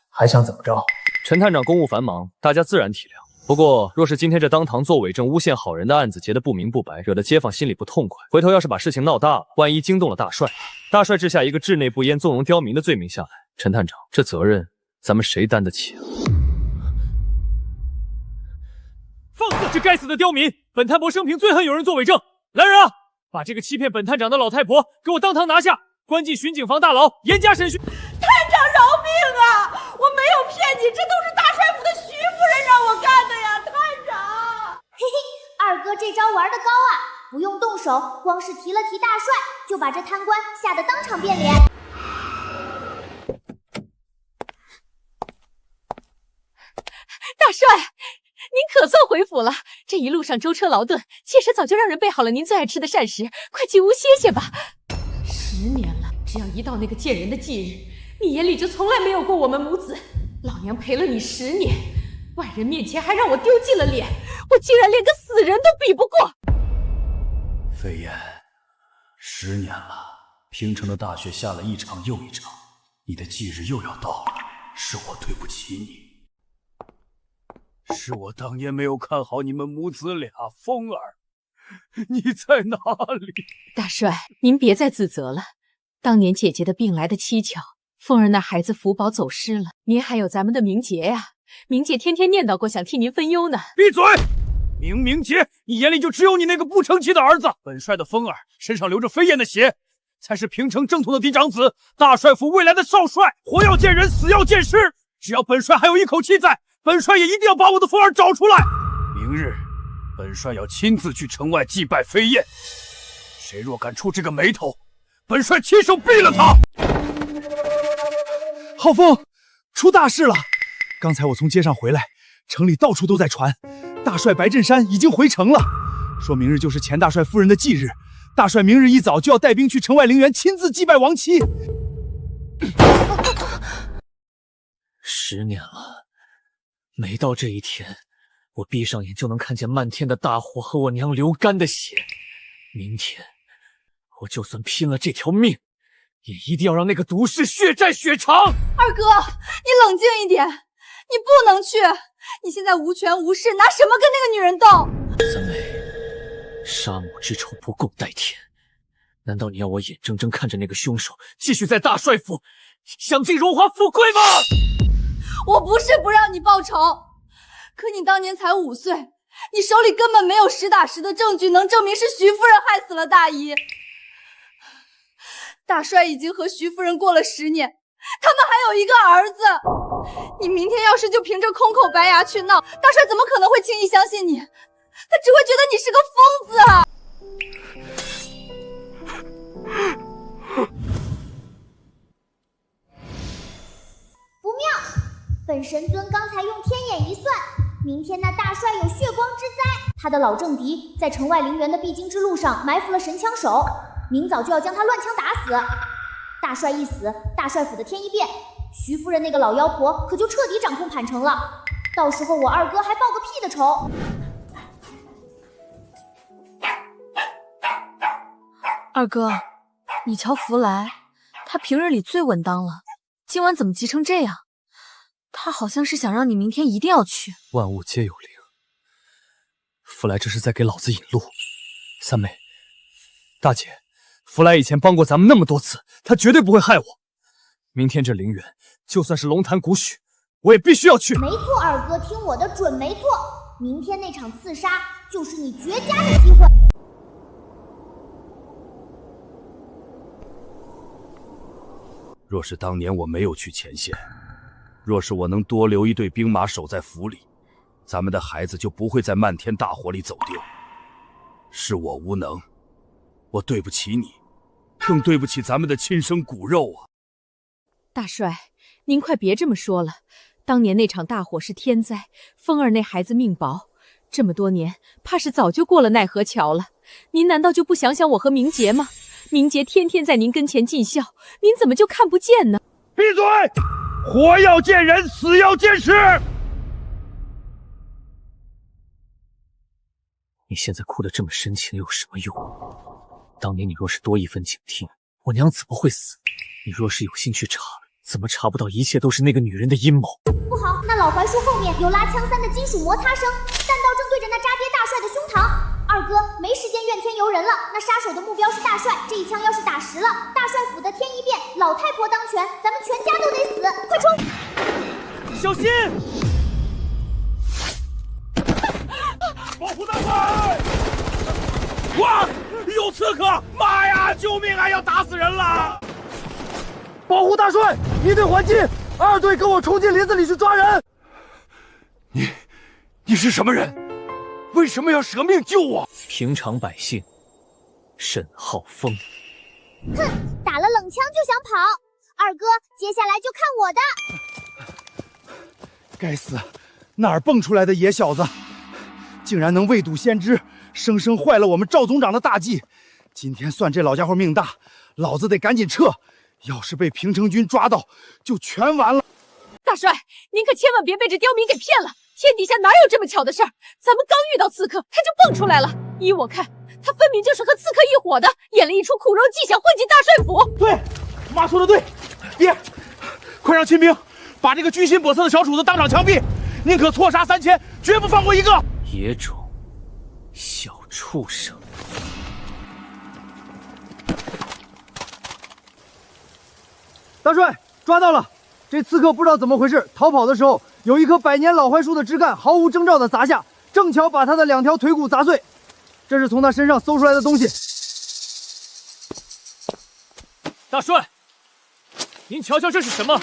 还想怎么着？陈探长公务繁忙，大家自然体谅。不过，若是今天这当堂做伪证诬陷好人的案子结得不明不白，惹得街坊心里不痛快，回头要是把事情闹大了，万一惊动了大帅，大帅治下一个稚内不焉、纵容刁民的罪名下来，陈探长，这责任咱们谁担得起啊？放肆！这该死的刁民！本探婆生平最恨有人做伪证。来人啊，把这个欺骗本探长的老太婆给我当堂拿下，关进巡警房大牢，严加审讯。探长饶命啊！我没有骗你，这都是大帅府的徐夫人让我干的呀，探长。嘿嘿，二哥这招玩得高啊，不用动手，光是提了提大帅，就把这贪官吓得当场变脸。大帅，您可算回府了。这一路上舟车劳顿，妾身早就让人备好了您最爱吃的膳食，快进屋歇歇吧。10年了，只要一到那个见人的忌日，你眼里就从来没有过我们母子。老娘陪了你10年，外人面前还让我丢尽了脸，我竟然连个死人都比不过。飞燕，10年了，平城的大雪下了一场又一场，你的忌日又要到了，是我对不起你。是我当年没有看好你们母子俩，风儿，你在哪里？大帅，您别再自责了。当年姐姐的病来的蹊跷，凤儿那孩子福宝走失了，您还有咱们的明杰呀。明杰天天念叨过想替您分忧呢。闭嘴！明杰，你眼里就只有你那个不成器的儿子。本帅的风儿身上流着飞燕的血，才是平城正统的嫡长子，大帅府未来的少帅。活要见人，死要见尸。只要本帅还有一口气在，本帅也一定要把我的风儿找出来。明日，本帅要亲自去城外祭拜飞燕。谁若敢触这个眉头，本帅亲手毙了他！浩峰，出大事了！刚才我从街上回来，城里到处都在传，大帅白振山已经回城了，说明日就是钱大帅夫人的忌日，大帅明日一早就要带兵去城外陵园亲自祭拜亡妻。10年了，每到这一天，我闭上眼就能看见漫天的大火和我娘流干的血。明天，我就算拼了这条命，也一定要让那个毒士血债血偿。二哥，你冷静一点，你不能去，你现在无权无势，拿什么跟那个女人斗？三妹，杀母之仇不共戴天，难道你要我眼睁睁看着那个凶手继续在大帅府享尽荣华富贵吗？我不是不让你报仇，可你当年才5岁，你手里根本没有实打实的证据能证明是徐夫人害死了大姨。大帅已经和徐夫人过了10年，他们还有一个儿子。你明天要是就凭着空口白牙去闹，大帅怎么可能会轻易相信你？他只会觉得你是个疯子啊！不妙！本神尊刚才用天眼一算，明天那大帅有血光之灾，他的老政敌在城外陵园的必经之路上埋伏了神枪手，明早就要将他乱枪打死。大帅一死，大帅府的天一变，徐夫人那个老妖婆可就彻底掌控盘城了。到时候我二哥还报个屁的仇！二哥，你瞧福来，他平日里最稳当了，今晚怎么急成这样？他好像是想让你明天一定要去。万物皆有灵，福来这是在给老子引路。三妹，大姐，福来以前帮过咱们那么多次，他绝对不会害我。明天这陵园，就算是龙潭古许，我也必须要去。没错，二哥，听我的准没错。明天那场刺杀就是你绝佳的机会。若是当年我没有去前线，若是我能多留一队兵马守在府里，咱们的孩子就不会在漫天大火里走丢。是我无能，我对不起你，更对不起咱们的亲生骨肉啊！大帅，您快别这么说了，当年那场大火是天灾，风儿那孩子命薄，这么多年，怕是早就过了奈何桥了。您难道就不想想我和明杰吗？明杰天天在您跟前尽孝，您怎么就看不见呢？闭嘴！活要见人，死要见尸！你现在哭得这么深情有什么用？当年你若是多一分警惕，我娘怎么会死？你若是有心去查，怎么查不到一切都是那个女人的阴谋？不好，那老槐树后面有拉枪3的金属摩擦声，弹道正对着那渣爹大帅的胸膛。二哥，没时间怨天尤人了，那杀手的目标是大帅，这一枪要是打实了，大帅府的天一变，老太婆当权，咱们全家都得死！快冲！小心！保护大帅！哇，有刺客！妈呀，救命啊！要打死人了！保护大帅！1队还击，2队跟我冲进林子里去抓人！你是什么人？为什么要舍命救我？平常百姓，沈浩峰。哼，打了冷枪就想跑！二哥，接下来就看我的！该死，哪儿蹦出来的野小子，竟然能未睹先知，生生坏了我们赵总长的大计！今天算这老家伙命大，老子得赶紧撤，要是被平城军抓到，就全完了。大帅，您可千万别被这刁民给骗了！天底下哪有这么巧的事儿？咱们刚遇到刺客，他就蹦出来了。依我看，他分明就是和刺客一伙的，演了一出苦肉计，想混进大帅府。对，妈说的对，爹，快让亲兵把这个居心叵测的小主子当场枪毙，宁可错杀3000，绝不放过一个野种，小畜生！大帅，抓到了！这刺客不知道怎么回事，逃跑的时候有一棵100年老槐树的枝干毫无征兆的砸下，正巧把他的2条腿骨砸碎。这是从他身上搜出来的东西。大帅，您瞧瞧这是什么？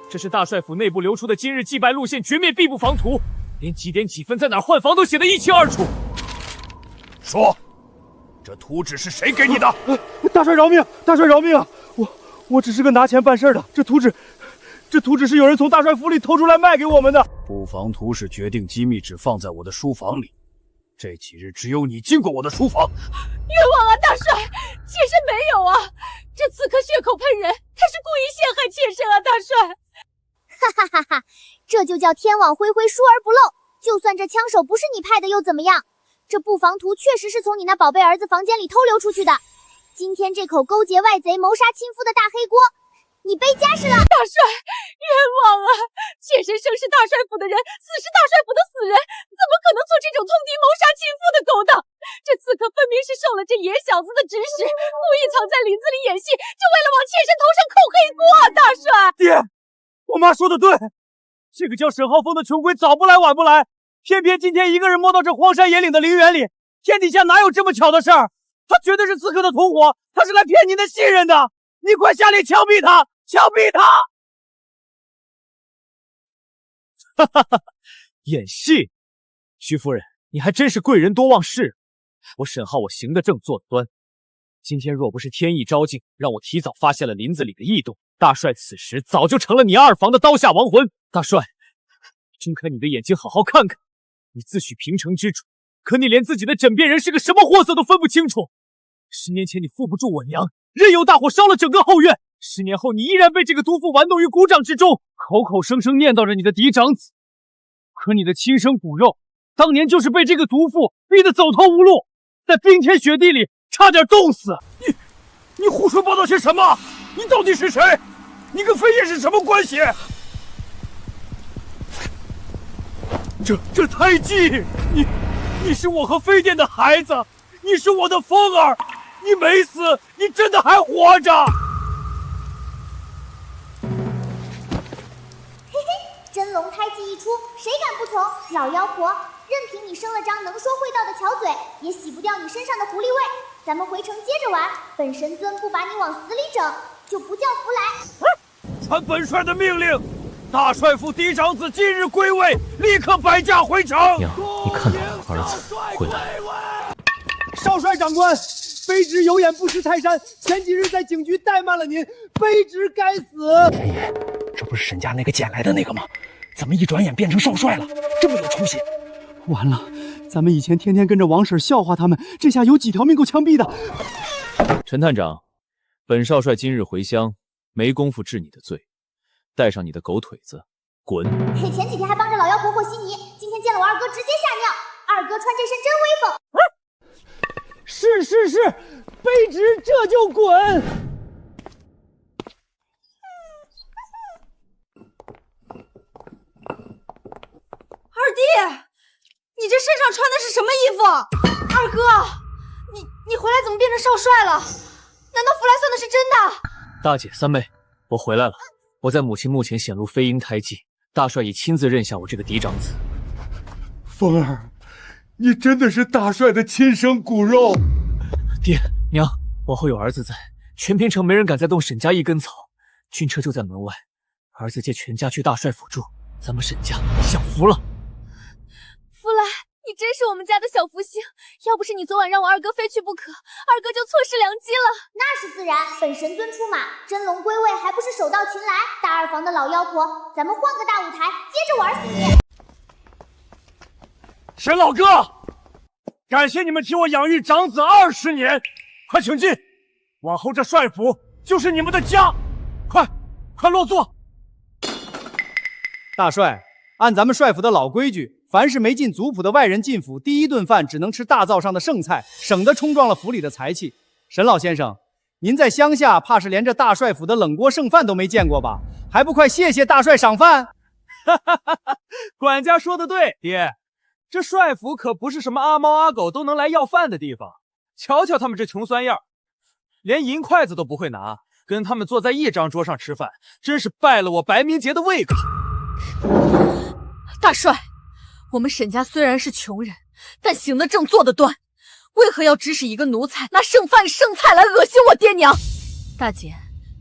这是大帅府内部流出的今日祭拜路线绝灭必不防图，连几点几分在哪儿换防都写得一清二楚。说，这图纸是谁给你的？大帅饶命！大帅饶命啊！我只是个拿钱办事的，这图纸是有人从大帅府里偷出来卖给我们的。布防图是决定机密只放在我的书房里，这几日只有你进过我的书房。冤枉啊，大帅！妾身没有啊，这刺客血口喷人，他是故意陷害妾身啊，大帅！哈哈哈哈，这就叫天网恢恢，疏而不漏。就算这枪手不是你派的又怎么样？这布防图确实是从你那宝贝儿子房间里偷流出去的。今天这口勾结外贼、谋杀亲夫的大黑锅，你背家是了。大帅，冤枉啊！妾身生是大帅府的人，死是大帅府的死人，怎么可能做这种通敌谋杀亲夫的勾当？这刺客分明是受了这野小子的指使，故意藏在林子里演戏，就为了往妾身头上扣黑锅啊！大帅，爹，我妈说的对，这个叫沈浩峰的穷鬼早不来晚不来，偏偏今天一个人摸到这荒山野岭的陵园里，天底下哪有这么巧的事儿？他绝对是刺客的同伙，他是来骗您的信任的。你快下令枪毙他！枪毙他！哈哈哈，演戏！徐夫人，你还真是贵人多忘事。我沈浩，我行得正，坐得端。今天若不是天意昭镜，让我提早发现了林子里的异动，大帅此时早就成了你二房的刀下亡魂。大帅，睁开你的眼睛，好好看看。你自诩平城之主，可你连自己的枕边人是个什么货色都分不清楚。10年前你缚不住我娘，任由大火烧了整个后院。10年后，你依然被这个毒妇玩弄于股掌之中，口口声声念叨着你的嫡长子。可你的亲生骨肉，当年就是被这个毒妇逼得走投无路，在冰天雪地里差点冻死。你胡说八道些什么？你到底是谁？你跟飞燕是什么关系？这胎记，你是我和飞燕的孩子，你是我的风儿，你没死，你真的还活着。真龙胎记一出，谁敢不从？老妖婆，任凭你生了张能说会道的巧嘴，也洗不掉你身上的狐狸味。咱们回城接着玩，本神尊不把你往死里整，就不叫福来。传本帅的命令，大帅府嫡长子今日归位，立刻摆驾回城。娘，你看到了，儿子回来了。少帅长官，卑职有眼不识泰山，前几日在警局怠慢了您，卑职该死。天爷，这不是沈家那个捡来的那个吗？怎么一转眼变成少帅了？这么有出息！完了，咱们以前天天跟着王婶笑话他们，这下有几条命够枪毙的。陈探长，本少帅今日回乡，没工夫治你的罪，带上你的狗腿子，滚！嘿，前几天还帮着老妖婆和稀泥，今天见了我二哥直接吓尿。二哥穿这身真威风。是，卑职这就滚。二弟，你这身上穿的是什么衣服？二哥，你回来怎么变成少帅了？难道福来算的是真的？大姐、三妹，我回来了。我在母亲墓前显露飞鹰胎记，大帅已亲自认下我这个嫡长子。风儿，你真的是大帅的亲生骨肉。爹娘，往后有儿子在，全平城没人敢再动沈家一根草。军车就在门外，儿子借全家去大帅府住，咱们沈家享福了。福来，你真是我们家的小福星，要不是你昨晚让我二哥非去不可，二哥就错失良机了。那是自然，本神尊出马，真龙归位还不是手到擒来？大二房的老妖婆，咱们换个大舞台，接着玩死你！沈老哥，感谢你们替我养育长子20年，快请进，往后这帅府就是你们的家，快落座。大帅，按咱们帅府的老规矩，凡是没进族谱的外人进府，第一顿饭只能吃大灶上的剩菜，省得冲撞了府里的财气。沈老先生，您在乡下怕是连这大帅府的冷锅剩饭都没见过吧？还不快谢谢大帅赏饭！管家说的对，爹，这帅府可不是什么阿猫阿狗都能来要饭的地方。瞧瞧他们这穷酸样，连银筷子都不会拿，跟他们坐在一张桌上吃饭，真是败了我白明杰的胃口。大帅，我们沈家虽然是穷人，但行得正，坐得端，为何要指使一个奴才拿剩饭剩菜来恶心我爹娘？大姐，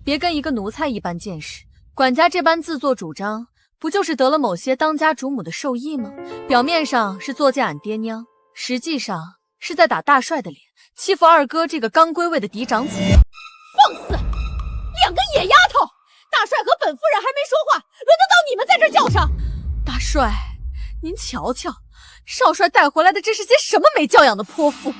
别跟一个奴才一般见识。管家这般自作主张，不就是得了某些当家主母的授意吗？表面上是作践俺爹娘，实际上是在打大帅的脸，欺负二哥这个刚归位的嫡长子。放肆！两个野丫头！大帅和本夫人还没说话，轮得到你们在这叫上？大帅，您瞧瞧，少帅带回来的这是些什么没教养的泼妇！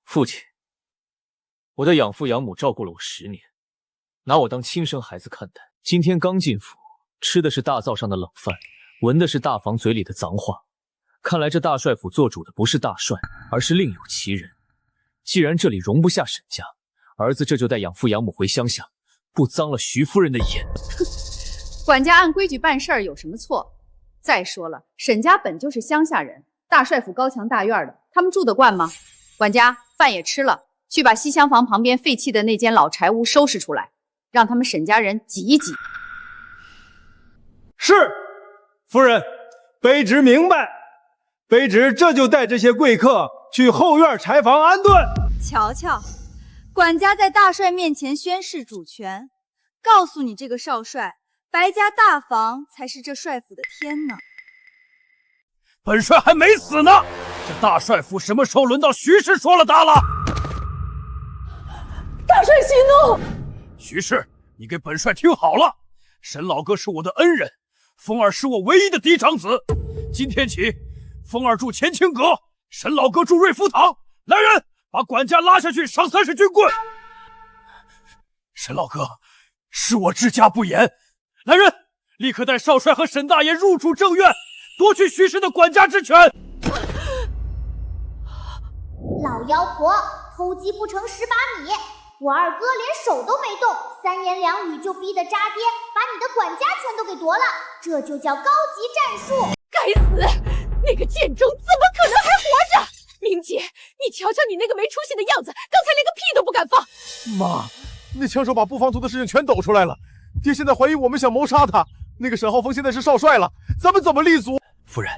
父亲，我的养父养母照顾了我10年，拿我当亲生孩子看待。今天刚进府，吃的是大灶上的冷饭，闻的是大房嘴里的脏话。看来这大帅府做主的不是大帅，而是另有其人。既然这里容不下沈家，儿子这就带养父养母回乡下，不脏了徐夫人的眼。管家按规矩办事儿有什么错？再说了，沈家本就是乡下人，大帅府高墙大院的，他们住得惯吗？管家，饭也吃了，去把西厢房旁边废弃的那间老柴屋收拾出来，让他们沈家人挤一挤。是，夫人，卑职明白。卑职这就带这些贵客去后院柴房安顿。瞧瞧，管家在大帅面前宣示主权，告诉你这个少帅，白家大房才是这帅府的天呢。本帅还没死呢，这大帅府什么时候轮到徐氏说了大了？大帅息怒！徐氏，你给本帅听好了，沈老哥是我的恩人，风儿是我唯一的嫡长子。今天起，风儿住乾清阁，沈老哥住瑞福堂。来人，把管家拉下去，赏30军棍。沈老哥，是我治家不严。来人，立刻带少帅和沈大爷入主正院，夺去徐氏的管家之权。老妖婆，偷鸡不成蚀把米。我二哥连手都没动，3言2语就逼得渣爹把你的管家全都给夺了，这就叫高级战术。该死，那个贱种怎么可能还活着？明姐，你瞧瞧你那个没出息的样子，刚才连个屁都不敢放。妈，那枪手把布防图的事情全抖出来了，爹现在怀疑我们想谋杀他。那个沈浩峰现在是少帅了，咱们怎么立足？夫人，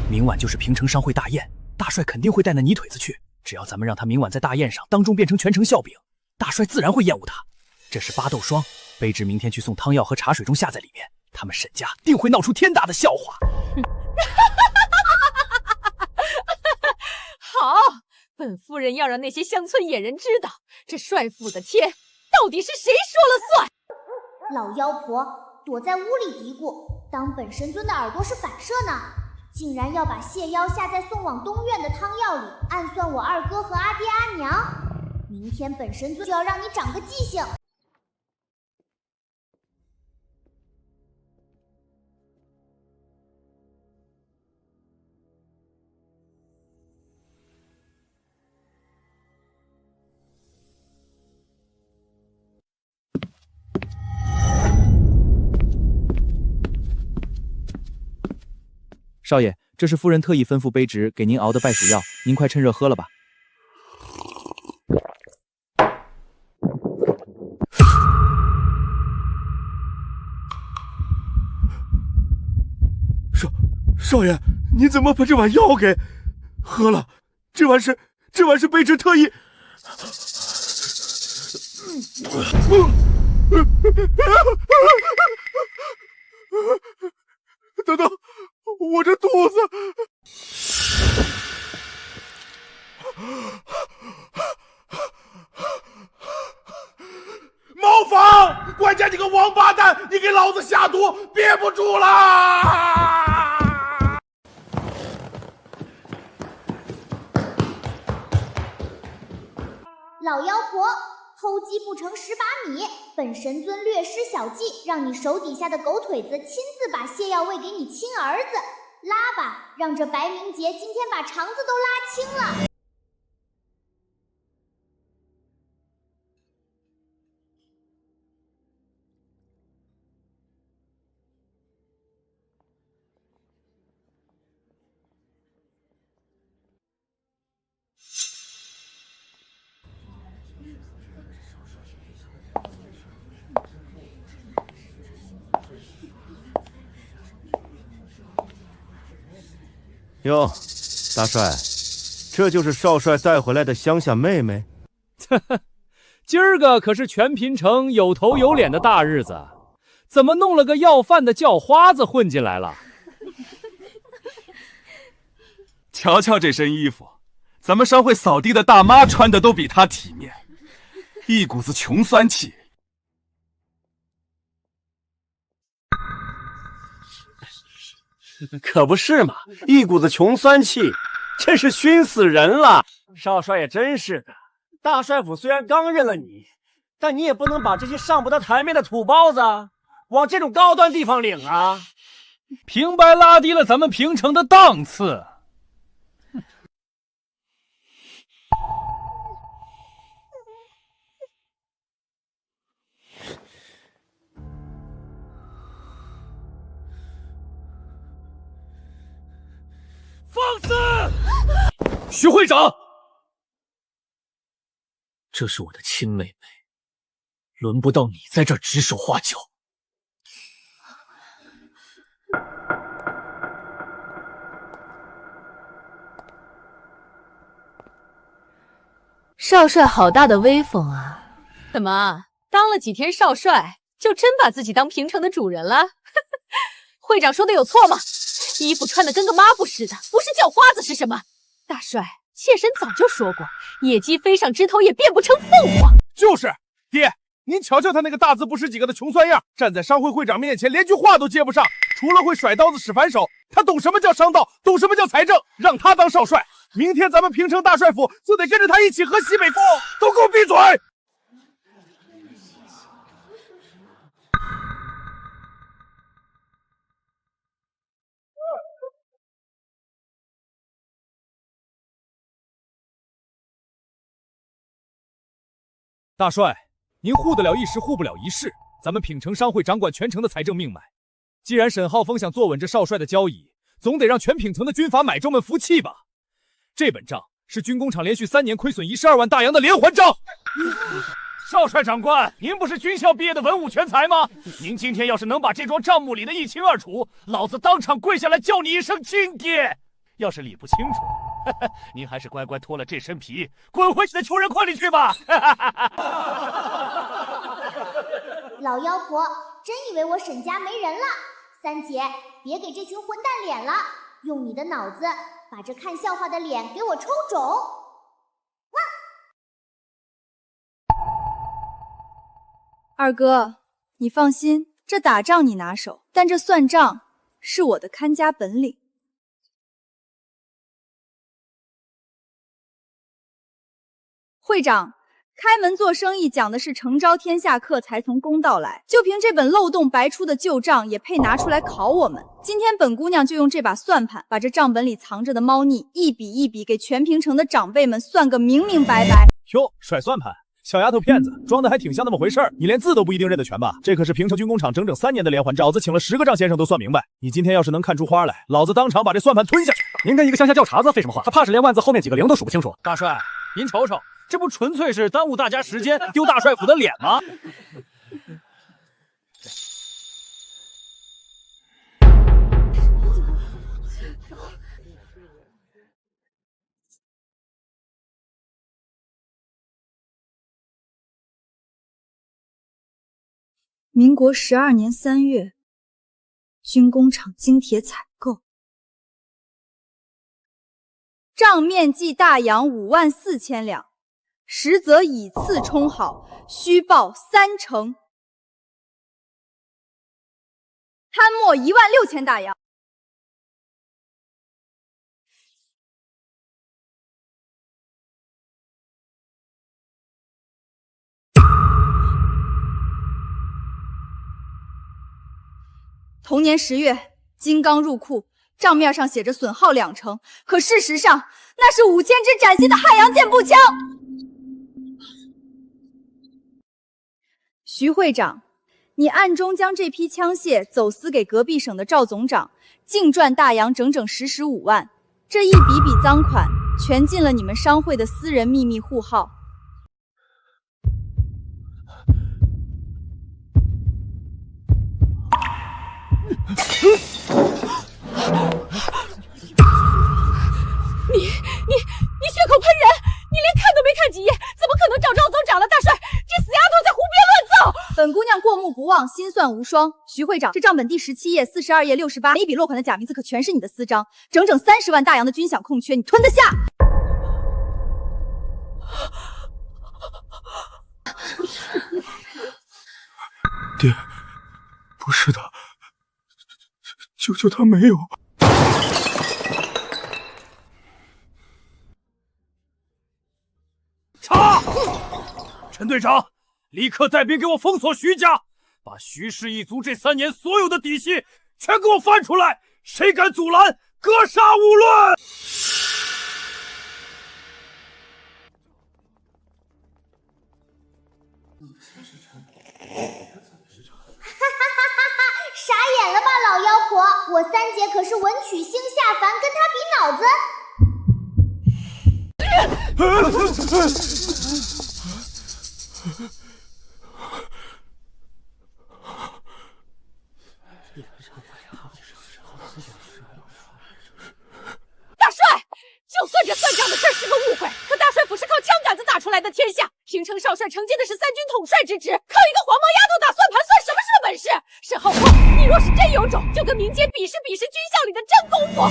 明晚就是平城商会大宴，大帅肯定会带那泥腿子去。只要咱们让他明晚在大宴上当众变成全城笑柄，大帅自然会厌恶他。这是8斗霜，卑职明天去送汤药和茶水中下在里面，他们沈家定会闹出天大的笑话。好，本夫人要让那些乡村野人知道，这帅府的天到底是谁说了算。老妖婆躲在屋里嘀咕，当本神尊的耳朵是反射呢，竟然要把蟹妖下在送往东院的汤药里，暗算我二哥和阿爹阿娘。明天本神尊就要让你长个记性。少爷，这是夫人特意吩咐卑职给您熬的败暑药，您快趁热喝了吧。少爷，你怎么把这碗药给喝了？这碗是卑职特意。等等，我这肚子。茅房，管家你个王八蛋，你给老子下毒，憋不住啦！老妖婆，偷鸡不成蚀把米，本神尊略施小计，让你手底下的狗腿子亲自把泻药喂给你亲儿子。拉吧，让这白明杰今天把肠子都拉青了。哟，大帅，这就是少帅带回来的乡下妹妹。呵呵，今儿个可是全平城有头有脸的大日子，怎么弄了个要饭的叫花子混进来了？瞧瞧这身衣服，咱们商会扫地的大妈穿的都比她体面，一股子穷酸气。可不是嘛，一股子穷酸气，真是熏死人了。少帅也真是的，大帅府虽然刚认了你，但你也不能把这些上不得台面的土包子往这种高端地方领啊！平白拉低了咱们平城的档次。放肆！徐会长，这是我的亲妹妹，轮不到你在这儿指手画脚。少帅好大的威风啊！怎么当了几天少帅，就真把自己当平城的主人了？会长说的有错吗？衣服穿的跟个抹布似的，不是叫花子是什么？大帅，妾身早就说过，野鸡飞上枝头也变不成凤凰。就是爹，您瞧瞧他那个大字不识几个的穷酸样，站在商会会长面前连句话都接不上，除了会甩刀子使反手，他懂什么叫商道，懂什么叫财政？让他当少帅，明天咱们平城大帅府就得跟着他一起喝西北风。都给我闭嘴！大帅，您护得了一时，护不了一世。咱们品城商会掌管全城的财政命脉，既然沈浩峰想坐稳这少帅的交椅，总得让全品城的军阀买州们服气吧。这本账是军工厂连续3年亏损12万大洋的连环账。少帅长官，您不是军校毕业的文武全才吗？您今天要是能把这桩账目理得一清二楚，老子当场跪下来叫你一声亲爹。要是理不清楚，您还是乖乖脱了这身皮，滚回你的穷人矿里去吧！老妖婆真以为我沈家没人了？三姐，别给这群混蛋脸了，用你的脑子把这看笑话的脸给我抽肿！二哥，你放心，这打仗你拿手，但这算账是我的看家本领。会长，开门做生意讲的是诚招天下客，才从公道来。就凭这本漏洞百出的旧账，也配拿出来考我们？今天本姑娘就用这把算盘，把这账本里藏着的猫腻一笔一笔给全平城的长辈们算个明明白白。哟，甩算盘，小丫头片子，装的还挺像那么回事儿。你连字都不一定认得全吧？这可是平城军工厂整整3年的连环账，老子请了10个账先生都算明白。你今天要是能看出花来，老子当场把这算盘吞下去。您跟一个乡下叫茬子废什么话？他怕是连万字后面几个零都数不清楚。大帅，您瞅瞅，这不纯粹是耽误大家时间，丢大帅府的脸吗？民国12年3月，军工厂精铁采购，账面计大洋5万4千两，实则以次充好，虚报3成，摊没1万6千大洋。同年10月，金刚入库，账面上写着损耗2成，可事实上那是5000支崭新的汉阳健步枪。徐会长，你暗中将这批枪械走私给隔壁省的赵总长，净赚大洋整整15万，这一笔笔赃款全进了你们商会的私人秘密户号。你血口喷人，你连看都没看几眼，怎么可能找赵总长了？大帅，这死丫头在胡编乱造！本姑娘过目不忘，心算无双。徐会长，这账本第17页、42页、68，每笔落款的假名字可全是你的私章，整整30万大洋的军饷空缺，你吞得下？爹，不是的，求求他没有。查！陈队长，立刻带兵给我封锁徐家，把徐氏一族这3年所有的底细全给我翻出来，谁敢阻拦，格杀勿论！傻眼了吧，老妖婆！我三姐可是文曲星下凡，跟她比脑子。大帅，就算这算账的事是个误会，可大帅府是靠枪杆子打出出来的天下。平城少帅承接的是3军统帅之职，靠一个黄毛丫头打算盘，算什么是个本事？沈浩峰，你若是真有种，就跟明杰比试比试军校里的真功夫。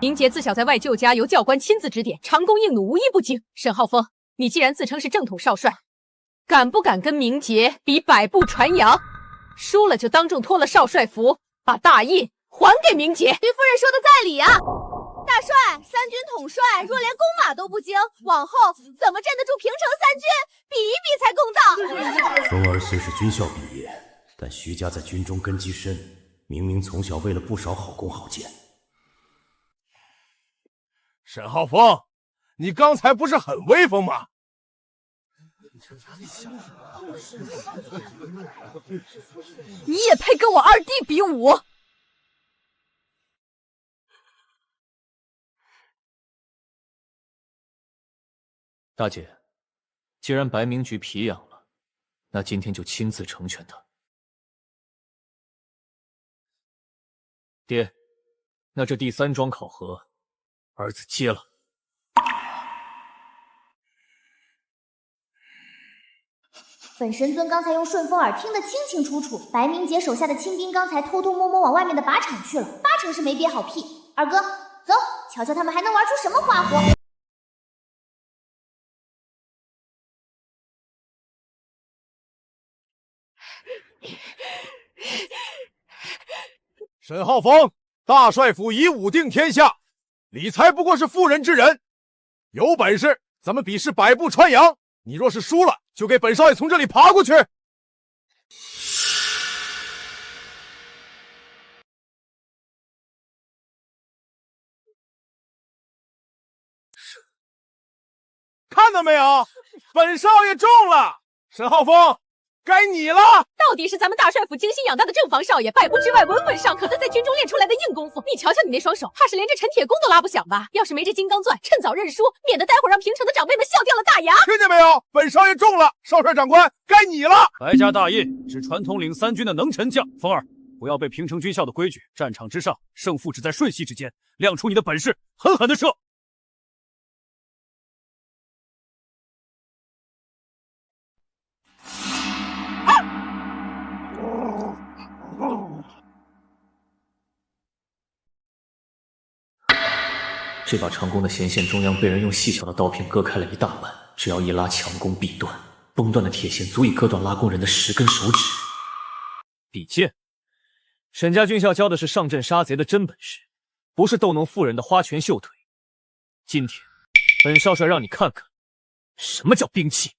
明杰自小在外舅家由教官亲自指点，长弓硬弩无一不精。沈浩峰，你既然自称是正统少帅，敢不敢跟明杰比百步传扬？输了就当众脱了少帅服，把大印还给明杰。徐夫人说的在理啊！大帅，3军统帅若连弓马都不精，往后怎么镇得住平城3军？比一比才公道。风儿虽是军校毕业，但徐家在军中根基深，明明从小为了不少好弓好箭。沈浩峰，你刚才不是很威风吗？你也配跟我二弟比武？大姐，既然白明局皮痒了，那今天就亲自成全他。爹，那这第3桩考核，儿子接了。本神尊刚才用顺风耳听得清清楚楚，白明杰手下的亲兵刚才偷偷摸摸往外面的靶场去了，8成是没憋好屁。二哥，走，瞧瞧他们还能玩出什么花活。沈浩峰，大帅府以武定天下，你才不过是妇人之仁。有本事咱们比试百步穿杨，你若是输了，就给本少爷从这里爬过去。看到没有，本少爷中了。沈浩峰，该你了。到底是咱们大帅府精心养大的正房少爷，百步之外稳稳上，可他在军中练出来的硬功夫，你瞧瞧你那双手，怕是连这陈铁弓都拉不响吧？要是没这金刚钻，趁早认输，免得待会儿让平城的长辈们笑掉了大牙。听见没有？本少爷中了。少帅长官，该你了。白家大印是传统领3军的能臣将，风儿，不要背平城军校的规矩，战场之上，胜负只在瞬息之间，亮出你的本事，狠狠的射。这把长弓的弦线中央被人用细小的刀片割开了一大半，只要一拉，强弓必断。崩断的铁线足以割断拉弓人的10根手指。比剑，沈家军校教的是上阵杀贼的真本事，不是逗弄妇人的花拳绣腿。今天，本少帅让你看看，什么叫兵器。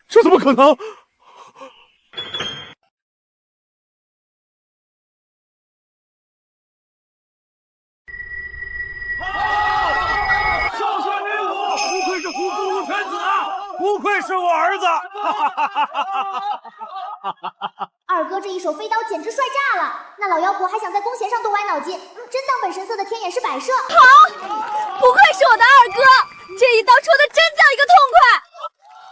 这怎么可能？少帅威武！不愧是虎父无犬子啊！不愧是我儿子！二哥这一手飞刀简直帅炸了！那老妖婆还想在弓弦上多歪脑筋，真当本神色的天眼是摆设。好，不愧是我的二哥，这一刀戳的真叫一个痛快。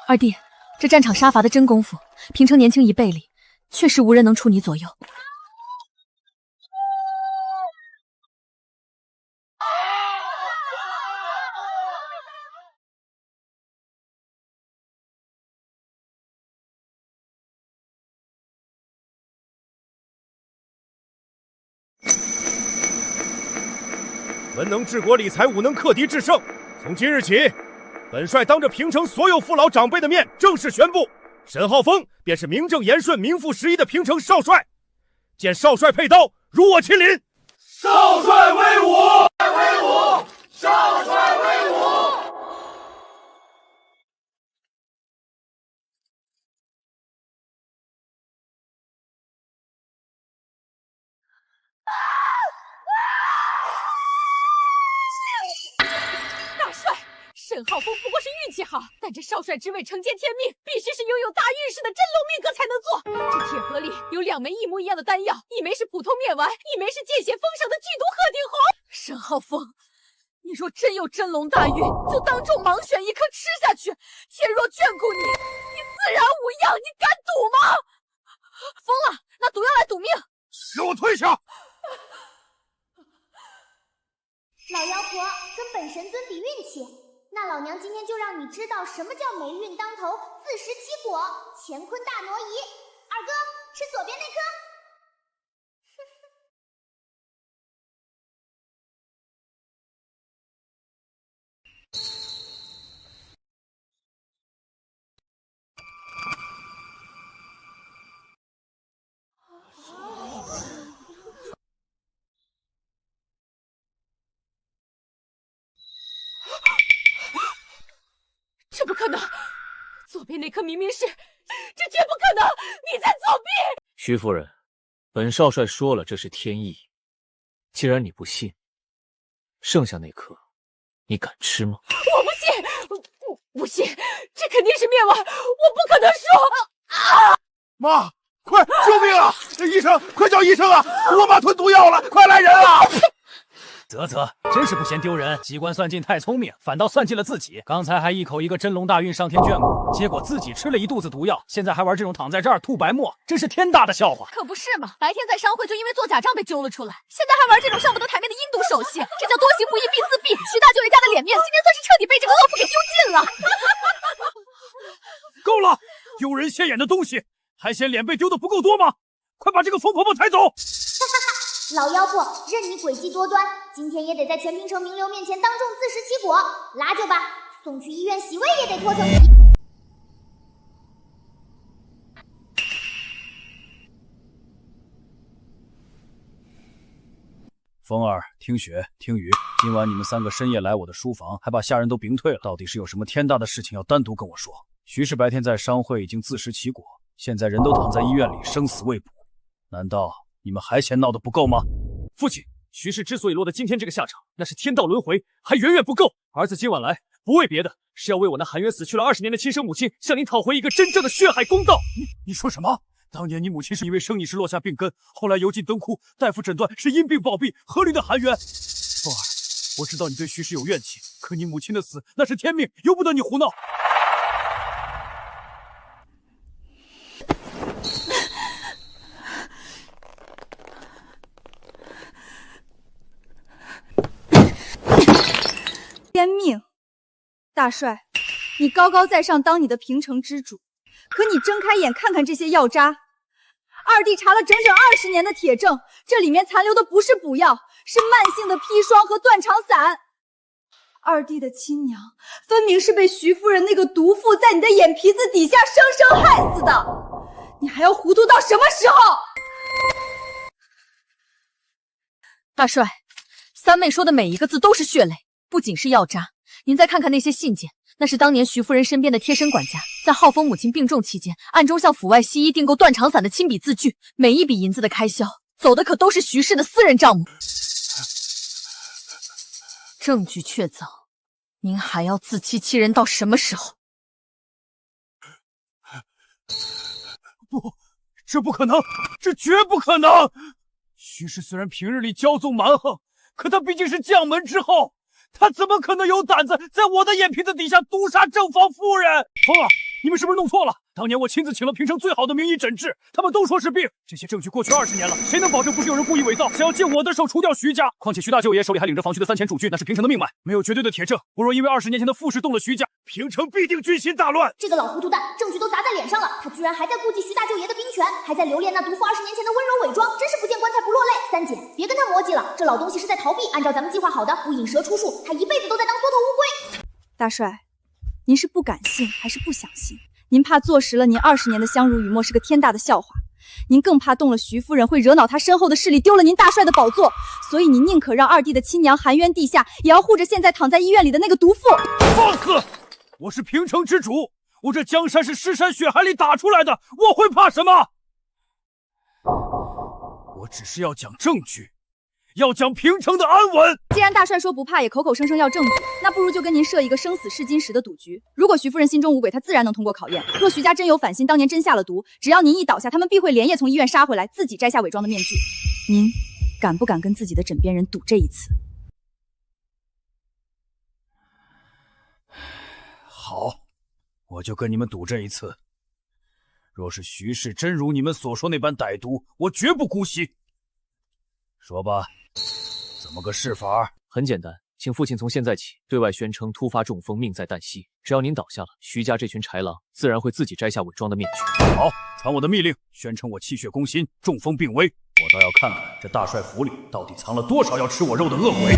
二弟，这战场杀伐的真功夫，平城年轻一辈里，确实无人能出你左右。文能治国，理财，武能克敌制胜。从今日起，本帅当着平城所有父老长辈的面，正式宣布，沈浩峰便是名正言顺、名副实役的平城少帅。见少帅佩刀，如我亲临。少帅威武！威武！少帅威武！大帅，沈浩峰不过是运气好，但这少帅之位承接天命，必须是拥有大运势的真龙命格才能做。这铁盒里有2枚一模一样的丹药，一枚是普通面丸，一枚是见血封神的剧毒鹤顶红。沈浩峰，你若真有真龙大运，就当众盲选一颗吃下去。天若眷顾你，你自然无恙。你敢赌吗？疯了，拿毒药来赌命！给我退下！老妖婆，跟本神尊比运气。那老娘今天就让你知道什么叫霉运当头，自食其果，乾坤大挪移。二哥，吃左边那颗。这不可能！左边那颗明明是，这绝不可能！你在作弊！徐夫人，本少帅说了，这是天意。既然你不信，剩下那颗，你敢吃吗？我不信，不信，这肯定是灭亡，我不可能输！妈，快救命啊！医生，快叫医生啊！我妈吞毒药了，快来人啊！啧啧，真是不嫌丢人，机关算尽太聪明，反倒算计了自己。刚才还一口一个真龙大运上天眷顾，结果自己吃了一肚子毒药，现在还玩这种躺在这儿吐白沫，真是天大的笑话。可不是嘛，白天在商会就因为做假账被揪了出来，现在还玩这种上不得台面的阴毒手戏，这叫多行不义必自毙。徐大舅爷家的脸面，今天算是彻底被这个恶妇给丢尽了。够了，丢人现眼的东西，还嫌脸被丢的不够多吗？快把这个疯婆婆抬走！老妖婆，任你诡计多端，今天也得在全平城名流面前当众自食其果。拉就吧，送去医院洗胃也得脱层皮。风儿、听雪、听雨，今晚你们三个深夜来我的书房，还把下人都屏退了，到底是有什么天大的事情要单独跟我说？徐氏白天在商会已经自食其果，现在人都躺在医院里，生死未卜，难道你们还嫌闹得不够吗？父亲，徐氏之所以落得今天这个下场，那是天道轮回，还远远不够。儿子今晚来，不为别的，是要为我那含冤死去了20年的亲生母亲，向您讨回一个真正的血海公道。你说什么？当年你母亲是因为生你时落下病根，后来油尽灯枯，大夫诊断是因病暴毙，合理的含冤。凤儿，我知道你对徐氏有怨气，可你母亲的死那是天命，由不得你胡闹。天命，大帅，你高高在上当你的平城之主，可你睁开眼看看这些药渣，二弟查了整整20年的铁证，这里面残留的不是补药，是慢性的砒霜和断肠散。二弟的亲娘分明是被徐夫人那个毒妇在你的眼皮子底下生生害死的，你还要糊涂到什么时候？大帅，三妹说的每一个字都是血泪。不仅是药渣，您再看看那些信件，那是当年徐夫人身边的贴身管家，在浩峰母亲病重期间，暗中向府外西医订购断肠散的亲笔字据，每一笔银子的开销，走的可都是徐氏的私人账目。证据确凿，您还要自欺欺人到什么时候？不，这不可能，这绝不可能！徐氏虽然平日里骄纵蛮横，可他毕竟是将门之后。他怎么可能有胆子在我的眼皮子底下毒杀正房夫人？风儿，你们是不是弄错了？当年我亲自请了平城最好的名医诊治，他们都说是病。这些证据过去20年了，谁能保证不是有人故意伪造，想要借我的手除掉徐家？况且徐大舅爷手里还领着房区的3000主据，那是平城的命脉，没有绝对的铁证。我若因为20年前的复事动了徐家，平城必定军心大乱。这个老糊涂蛋，证据都砸在脸上了，他居然还在顾及徐大舅爷的兵权，还在留恋那毒妇20年前的温柔伪装，真是不见棺材不落泪。三姐，别跟他磨叽了，这老东西是在逃避。按照咱们计划好的，不引蛇出树，他一辈子都在当缩头乌龟。大帅，您是不敢信还是不想信？您怕坐实了您20年的相濡以沫是个天大的笑话，您更怕动了徐夫人会惹恼她身后的势力，丢了您大帅的宝座，所以您宁可让二弟的亲娘含冤地下，也要护着现在躺在医院里的那个毒妇。放肆！我是平城之主，我这江山是尸山血海里打出来的，我会怕什么？我只是要讲证据，要讲平城的安稳。既然大帅说不怕，也口口声声要证据，那不如就跟您设一个生死试金石的赌局。如果徐夫人心中无鬼，她自然能通过考验；若徐家真有反心，当年真下了毒，只要您一倒下，他们必会连夜从医院杀回来，自己摘下伪装的面具。您敢不敢跟自己的枕边人赌这一次？好，我就跟你们赌这一次。若是徐氏真如你们所说那般歹毒，我绝不姑息。说吧，怎么个试法？很简单，请父亲从现在起对外宣称突发中风，命在旦夕。只要您倒下了，徐家这群豺狼自然会自己摘下伪装的面具。好，传我的密令，宣称我气血攻心，中风病危。我倒要看看这大帅府里到底藏了多少要吃我肉的恶鬼。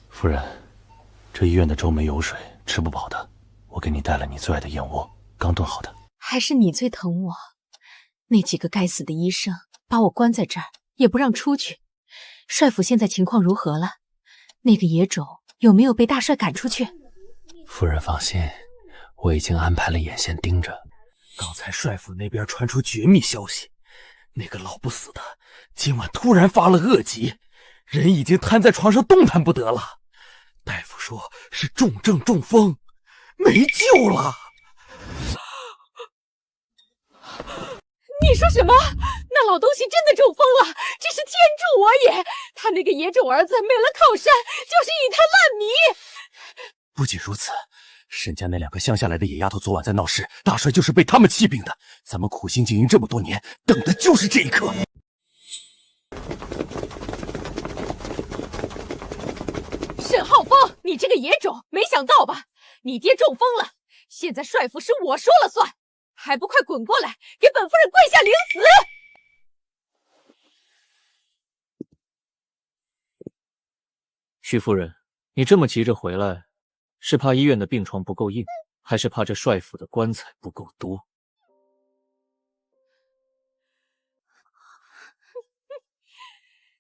夫人，这医院的粥没油水，吃不饱的。我给你带了你最爱的燕窝，刚炖好的。还是你最疼我。那几个该死的医生把我关在这儿，也不让出去。帅府现在情况如何了？那个野种有没有被大帅赶出去？夫人放心，我已经安排了眼线盯着。刚才帅府那边传出绝密消息，那个老不死的今晚突然发了恶疾，人已经瘫在床上动弹不得了。大夫说是重症中风，没救了。你说什么？那老东西真的中风了，真是天助我也！他那个野种儿子没了靠山，就是一滩烂泥。不仅如此，沈家那2个乡下来的野丫头昨晚在闹事，大帅就是被他们气病的。咱们苦心经营这么多年，等的就是这一刻。沈浩峰，你这个野种，没想到吧？你爹中风了，现在帅府是我说了算，还不快滚过来，给本夫人跪下领死！徐夫人，你这么急着回来，是怕医院的病床不够硬，还是怕这帅府的棺材不够多？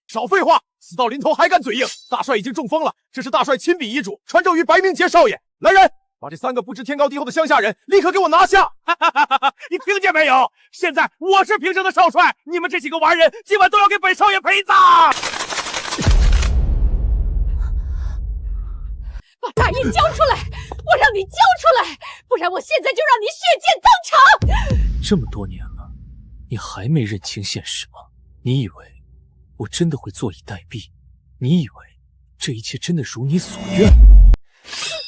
少废话！死到临头还敢嘴硬！大帅已经中风了，这是大帅亲笔遗嘱，传授于白明杰少爷。来人，把这3个不知天高地厚的乡下人立刻给我拿下！你听见没有？现在我是平城的少帅，你们这几个完人今晚都要给本少爷陪葬！把大印交出来！我让你交出来，不然我现在就让你血溅当场！这么多年了，你还没认清现实吗？你以为我真的会坐以待毙？你以为这一切真的如你所愿？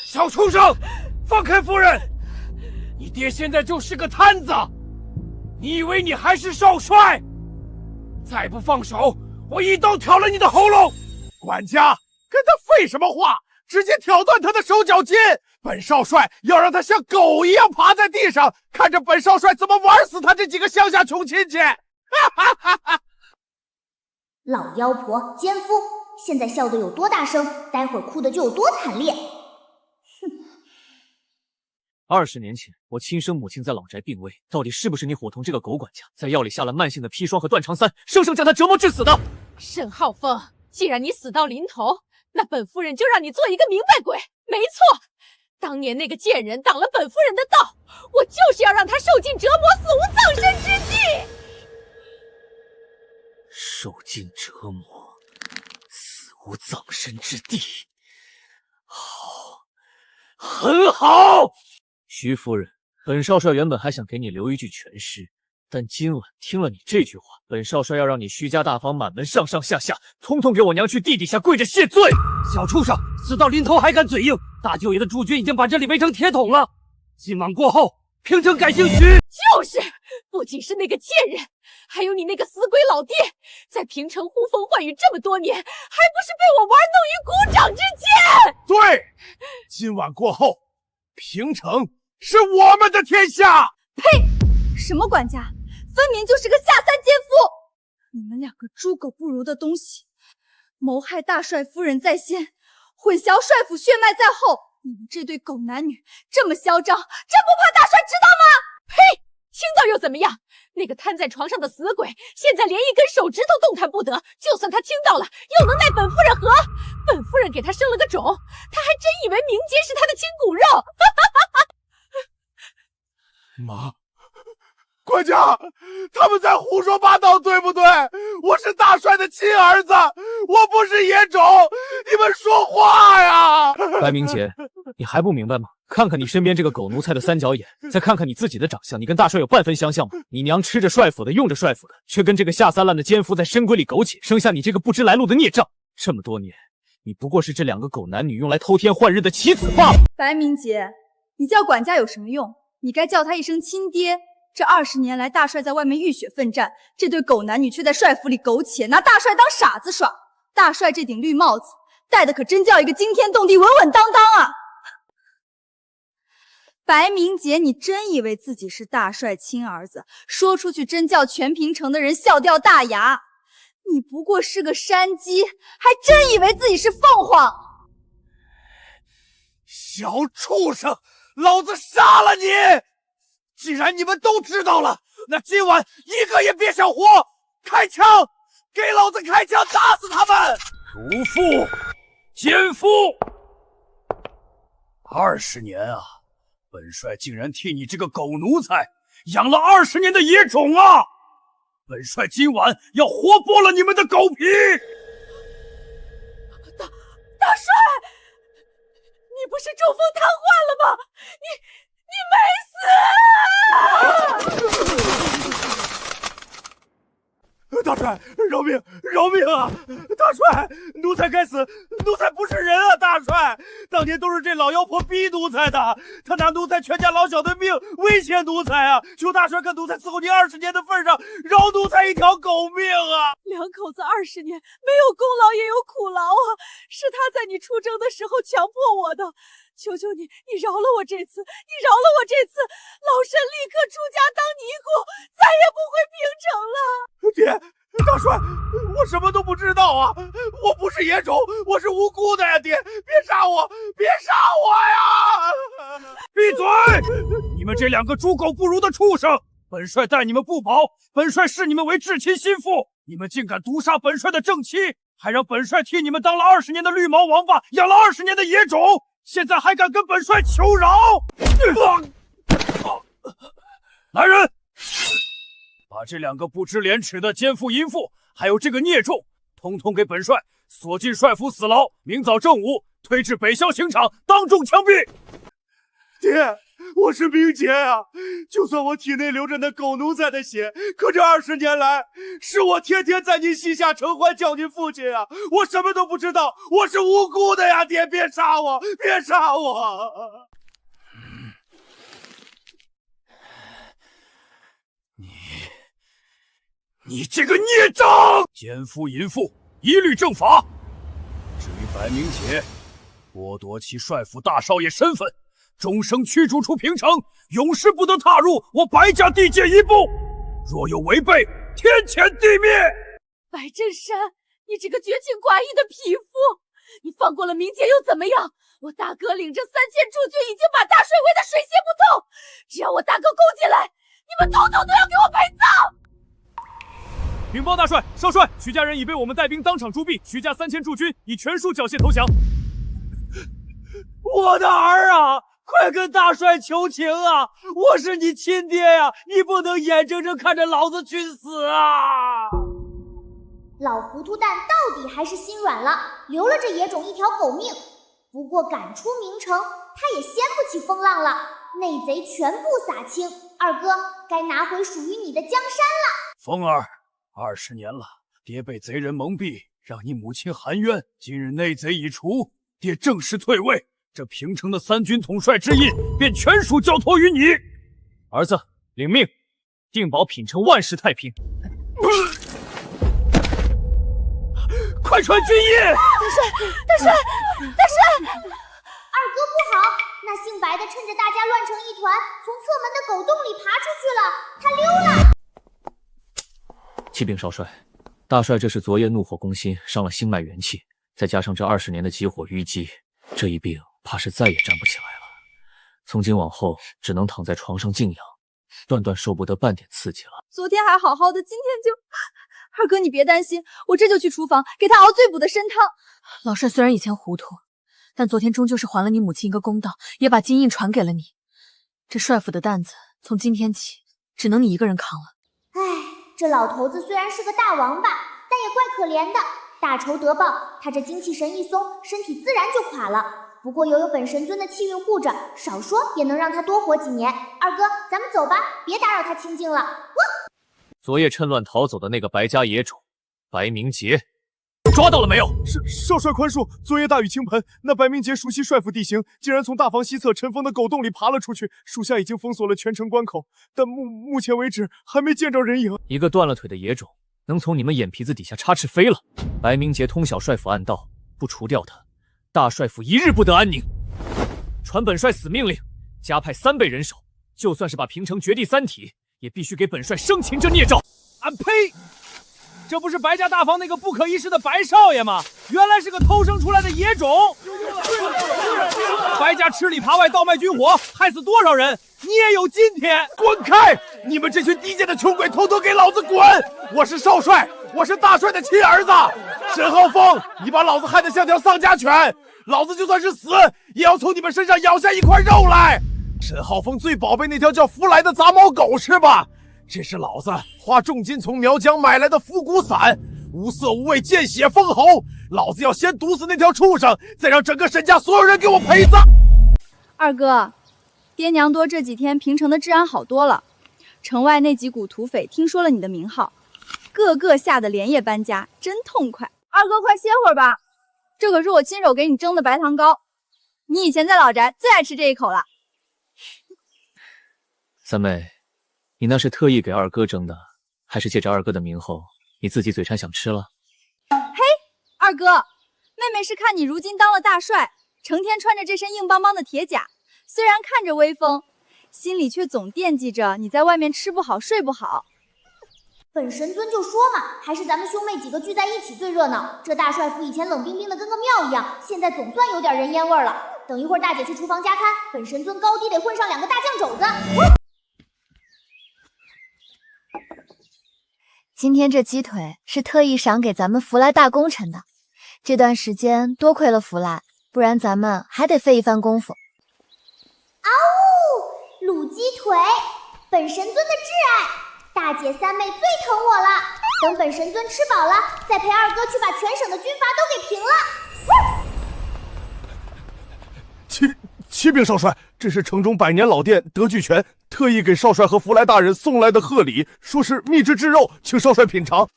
小畜生，放开夫人！你爹现在就是个摊子，你以为你还是少帅？再不放手，我一刀挑了你的喉咙！管家，跟他废什么话？直接挑断他的手脚筋！本少帅要让他像狗一样趴在地上，看着本少帅怎么玩死他这几个乡下穷亲戚！老妖婆奸夫，现在笑得有多大声，待会儿哭的就有多惨烈。哼！20年前，我亲生母亲在老宅病危，到底是不是你伙同这个狗管家，在药里下了慢性的砒霜和断肠散，生生将她折磨致死的？沈浩峰，既然你死到临头，那本夫人就让你做一个明白鬼。没错，当年那个贱人挡了本夫人的道，我就是要让她受尽折磨，死无葬身之地。受尽折磨，死无葬身之地。好，很好。徐夫人，本少帅原本还想给你留一句全尸，但今晚听了你这句话，本少帅要让你徐家大房满门上上下下，通通给我娘去地底下跪着谢罪！小畜生，死到临头还敢嘴硬！大舅爷的驻军已经把这里围成铁桶了，今晚过后，平城改姓徐。就是，不仅是那个贱人，还有你那个死鬼老爹，在平城呼风唤雨这么多年，还不是被我玩弄于股掌之间？对，今晚过后，平城是我们的天下！呸！什么管家，分明就是个下三奸夫！你们2个猪狗不如的东西，谋害大帅夫人在先，混淆帅府血脉在后。你们这对狗男女这么嚣张，真不怕大帅知道吗？呸！听到又怎么样？那个瘫在床上的死鬼，现在连一根手指头动弹不得。就算他听到了，又能奈本夫人何？本夫人给他生了个种，他还真以为明杰是他的亲骨肉。妈，管家，他们在胡说八道，对不对？我是大帅的亲儿子，我不是野种，你们说话呀！白明杰，你还不明白吗？看看你身边这个狗奴才的三角眼，再看看你自己的长相，你跟大帅有半分相像吗？你娘吃着帅府的，用着帅府的，却跟这个下三滥的奸夫在深闺里苟且，生下你这个不知来路的孽障。这么多年，你不过是这两个狗男女用来偷天换日的棋子罢了。白明杰，你叫管家有什么用？你该叫他一声亲爹。这20年来，大帅在外面浴血奋战，这对狗男女却在帅府里苟且，拿大帅当傻子耍。大帅这顶绿帽子戴的可真叫一个惊天动地、稳稳当当啊！白明杰，你真以为自己是大帅亲儿子，说出去真叫全平城的人笑掉大牙。你不过是个山鸡，还真以为自己是凤凰。小畜生，老子杀了你！既然你们都知道了，那今晚一个也别想活！开枪！给老子开枪，打死他们！毒妇，奸夫！20年啊，本帅竟然替你这个狗奴才养了20年的野种啊！本帅今晚要活剥了你们的狗皮！大帅，你不是中风瘫痪了吗？你没死！大帅，饶命！饶命啊！大帅，奴才该死，奴才不是人啊！大帅，当年都是这老妖婆逼奴才的，他拿奴才全家老小的命威胁奴才啊！求大帅看奴才伺候您20年的份上，饶奴才一条狗命啊！两口子20年，没有功劳也有苦劳啊！是他在你出征的时候强迫我的，求求你，你饶了我这次，你饶了我这次，老身立刻出家当尼姑，再也不回平城了。爹，大帅，我什么都不知道啊！我不是野种，我是无辜的呀！爹，别杀我，别杀我呀！闭嘴！你们这两个猪狗不如的畜生！本帅待你们不薄，本帅视你们为至亲心腹，你们竟敢毒杀本帅的正妻，还让本帅替你们当了20年的绿毛王八，养了20年的野种，现在还敢跟本帅求饶！来人！把这两个不知廉耻的奸夫淫妇，还有这个孽种，统统给本帅锁进帅府死牢，明早正午推至北郊刑场，当众枪毙。爹，我是明杰啊！就算我体内流着那狗奴才的血，可这20年来，是我天天在您膝下承欢叫您父亲啊！我什么都不知道，我是无辜的呀！爹，别杀我，别杀我！你这个孽障！奸夫淫妇，一律正法。至于白明杰，剥夺其帅府大少爷身份，终生驱逐出平城，永世不得踏入我白家地界一步。若有违背，天谴地灭！白振山，你这个绝情寡义的匹夫！你放过了明杰又怎么样？我大哥领着3000驻军已经把大帅围得水泄不通，只要我大哥攻进来，你们统统都要给我陪葬！禀报大帅，少帅，徐家人已被我们带兵当场诛毙，徐家3000驻军已全数缴械投降。我的儿啊，快跟大帅求情啊！我是你亲爹呀，你不能眼睁睁看着老子去死啊！老糊涂蛋到底还是心软了，留了这野种一条狗命。不过赶出明城，他也掀不起风浪了，内贼全部撒清。二哥，该拿回属于你的江山了。风儿，20年了，爹被贼人蒙蔽，让你母亲含冤。今日内贼已除，爹正式退位，这平城的3军统帅之印便全属交托于你。儿子，领命，定保品城万事太平。快传军印！大帅！二哥不好，那姓白的趁着大家乱成一团，从侧门的狗洞里爬出去了，他溜了。启禀少帅，大帅这是昨夜怒火攻心，伤了心脉元气，再加上这20年的急火淤积，这一病怕是再也站不起来了。从今往后，只能躺在床上静养，断断受不得半点刺激了。昨天还好好的，今天就……二哥，你别担心，我这就去厨房给他熬最补的参汤。老帅虽然以前糊涂，但昨天终究是还了你母亲一个公道，也把金印传给了你。这帅府的担子，从今天起，只能你一个人扛了。唉，这老头子虽然是个大王八，但也怪可怜的。大仇得报，他这精气神一松，身体自然就垮了。不过有本神尊的气运护着，少说也能让他多活几年。二哥，咱们走吧，别打扰他清静了。昨夜趁乱逃走的那个白家野种白明杰，抓到了没有？少帅宽恕，昨夜大雨倾盆，那白明杰熟悉帅府地形，竟然从大房西侧尘封的狗洞里爬了出去。属下已经封锁了全城关口，但目前为止还没见着人影。一个断了腿的野种，能从你们眼皮子底下插翅飞了？白明杰通晓帅府暗道，不除掉他，大帅府一日不得安宁。传本帅死命令，加派3倍人手，就算是把平城绝地3体，也必须给本帅生擒这孽障！啊呸！这不是白家大房那个不可一世的白少爷吗？原来是个偷生出来的野种！白家吃里扒外，倒卖军火，害死多少人？你也有今天！滚开！你们这群低贱的穷鬼，统统给老子滚！我是少帅，我是大帅的亲儿子沈浩峰，你把老子害得像条丧家犬，老子就算是死，也要从你们身上咬下一块肉来！沈浩峰最宝贝那条叫福来的杂毛狗是吧？这是老子花重金从苗疆买来的复古伞，无色无味，见血封喉。老子要先毒死那条畜生，再让整个沈家所有人给我陪葬。二哥，爹娘多这几天平城的治安好多了，城外那几股土匪听说了你的名号，个个吓得连夜搬家，真痛快。二哥，快歇会儿吧，这可是我亲手给你蒸的白糖糕，你以前在老宅最爱吃这一口了。三妹，你那是特意给二哥蒸的，还是借着二哥的名后，你自己嘴馋想吃了？嘿，二哥，妹妹是看你如今当了大帅，成天穿着这身硬邦邦的铁甲，虽然看着威风，心里却总惦记着你在外面吃不好睡不好。本神尊就说嘛，还是咱们兄妹几个聚在一起最热闹。这大帅府以前冷冰冰的跟个庙一样，现在总算有点人烟味了。等一会儿大姐去厨房加餐，本神尊高低得混上2个大酱肘子。今天这鸡腿是特意赏给咱们福来大功臣的，这段时间多亏了福来，不然咱们还得费一番功夫。嗷呜，卤鸡腿，本神尊的挚爱，大姐三妹最疼我了。等本神尊吃饱了，再陪二哥去把全省的军阀都给平了。启禀少帅，这是城中100年老店德聚泉特意给少帅和福来大人送来的贺礼，说是秘制制肉，请少帅品尝。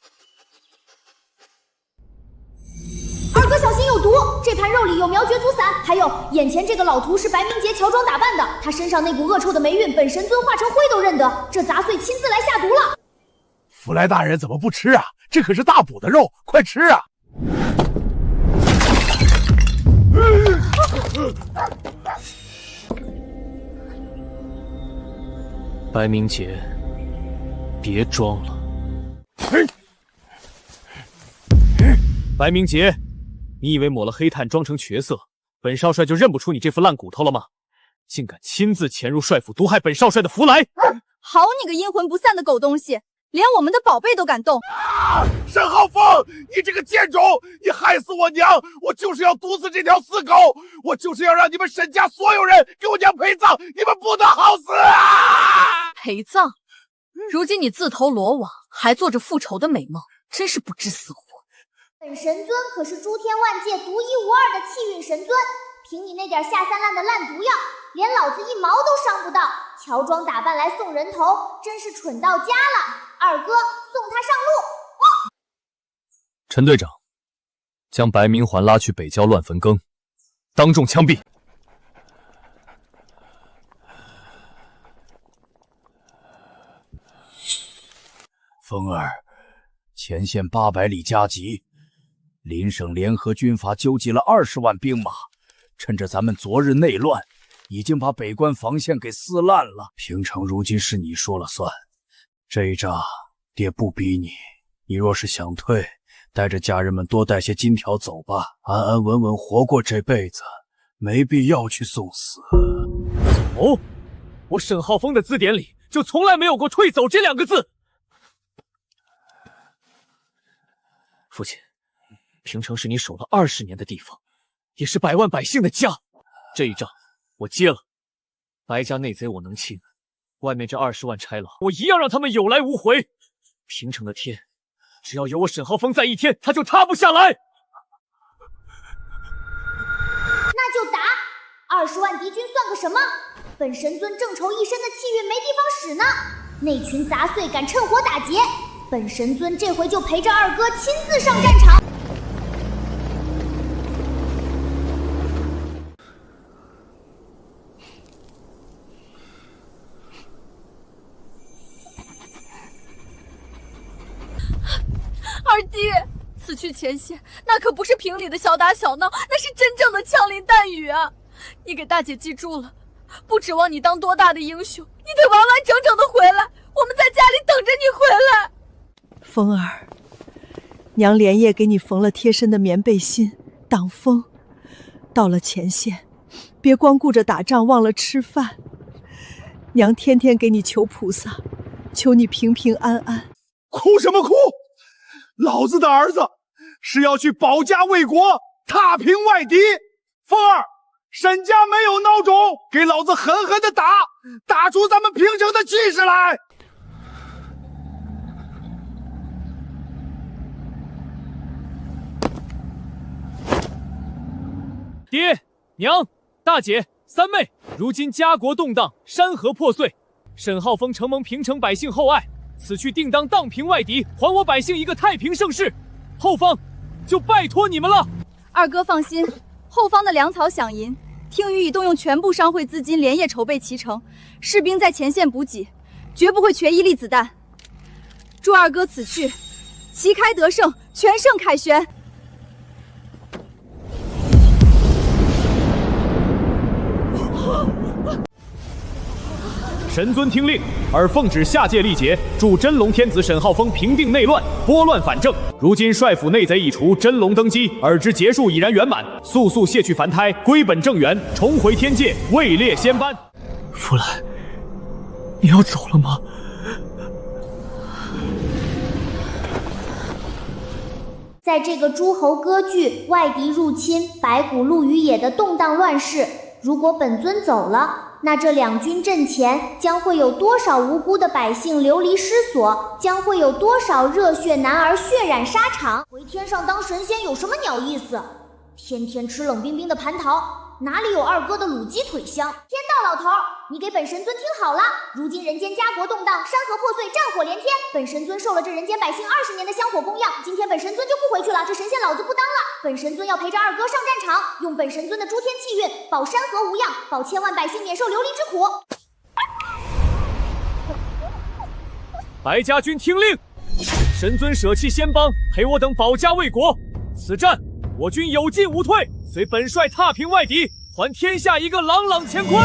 二哥小心有毒，这盘肉里有苗绝族散，还有眼前这个老徒是白明杰乔装打扮的，他身上那股恶臭的霉运，本神尊化成灰都认得，这杂碎亲自来下毒了。福来大人怎么不吃啊？这可是大补的肉，快吃啊！白明杰，别装了。白明杰，你以为抹了黑炭装成瘸色，本少帅就认不出你这副烂骨头了吗？竟敢亲自潜入帅府毒害本少帅的福来！好你个阴魂不散的狗东西，连我们的宝贝都敢动！沈浩峰，你这个贱种，你害死我娘！我就是要毒死这条死狗！我就是要让你们沈家所有人给我娘陪葬！你们不得好死啊！陪葬？如今你自投罗网，还做着复仇的美梦，真是不知死活。本神尊可是诸天万界独一无二的气运神尊，凭你那点下三滥的烂毒药，连老子一毛都伤不到，乔装打扮来送人头，真是蠢到家了。二哥，送他上路。陈队长，将白明环拉去北郊乱坟坑，当众枪毙。风儿，前线800里加急，邻省联合军阀纠集了20万兵马，趁着咱们昨日内乱，已经把北关防线给撕烂了。平城如今是你说了算，这一仗爹不逼你，你若是想退，带着家人们多带些金条走吧，安安稳稳活过这辈子，没必要去送死。走？我沈浩峰的字典里就从来没有过退走这2个字。父亲，平城是你守了20年的地方，也是百万百姓的家。这一仗我接了，白家内贼我能清，外面这20万差佬，我一样让他们有来无回。平城的天，只要有我沈浩峰在一天，他就塌不下来。那就打！ 20万敌军算个什么？本神尊正愁一身的气运没地方使呢。那群杂碎敢趁火打劫，本神尊这回就陪着二哥亲自上战场。二弟，此去前线，那可不是平里的小打小闹，那是真正的枪林弹雨啊！你给大姐记住了，不指望你当多大的英雄，你得完完整整的回来，我们在家里等着你回来。风儿，娘连夜给你缝了贴身的棉背心，挡风。到了前线，别光顾着打仗，忘了吃饭。娘天天给你求菩萨，求你平平安安。哭什么哭？老子的儿子是要去保家卫国，踏平外敌。凤儿，沈家没有孬种，给老子狠狠的打，打出咱们平城的气势来。爹娘大姐三妹，如今家国动荡，山河破碎，沈浩峰承蒙平城百姓厚爱，此去定当荡平外敌，还我百姓一个太平盛世。后方就拜托你们了。二哥放心，后方的粮草饷银，听雨已动用全部商会资金，连夜筹备齐成，士兵在前线补给，绝不会缺一粒子弹。祝二哥此去旗开得胜，全胜凯旋。神尊听令，尔奉旨下界历劫，助真龙天子沈浩峰平定内乱，拨乱反正。如今帅府内贼已除，真龙登基，尔之劫数已然圆满，速速卸去凡胎，归本正源，重回天界，位列仙班。弗兰，你要走了吗？在这个诸侯割据、外敌入侵、白骨鹿与野的动荡乱世，如果本尊走了，那这两军阵前将会有多少无辜的百姓流离失所？将会有多少热血男儿血染沙场？回天上当神仙有什么鸟意思？天天吃冷冰冰的蟠桃，哪里有二哥的卤鸡腿香？天道老头，你给本神尊听好了！如今人间家国动荡，山河破碎，战火连天。本神尊受了这人间百姓20年的香火供养，今天本神尊就不回去了，这神仙老子不当了。本神尊要陪着二哥上战场，用本神尊的诸天气运保山河无恙，保千万百姓免受流离之苦。白家军听令，神尊舍弃仙邦，陪我等保家卫国。此战我军有进无退，随本帅踏平外敌，还天下一个朗朗乾坤。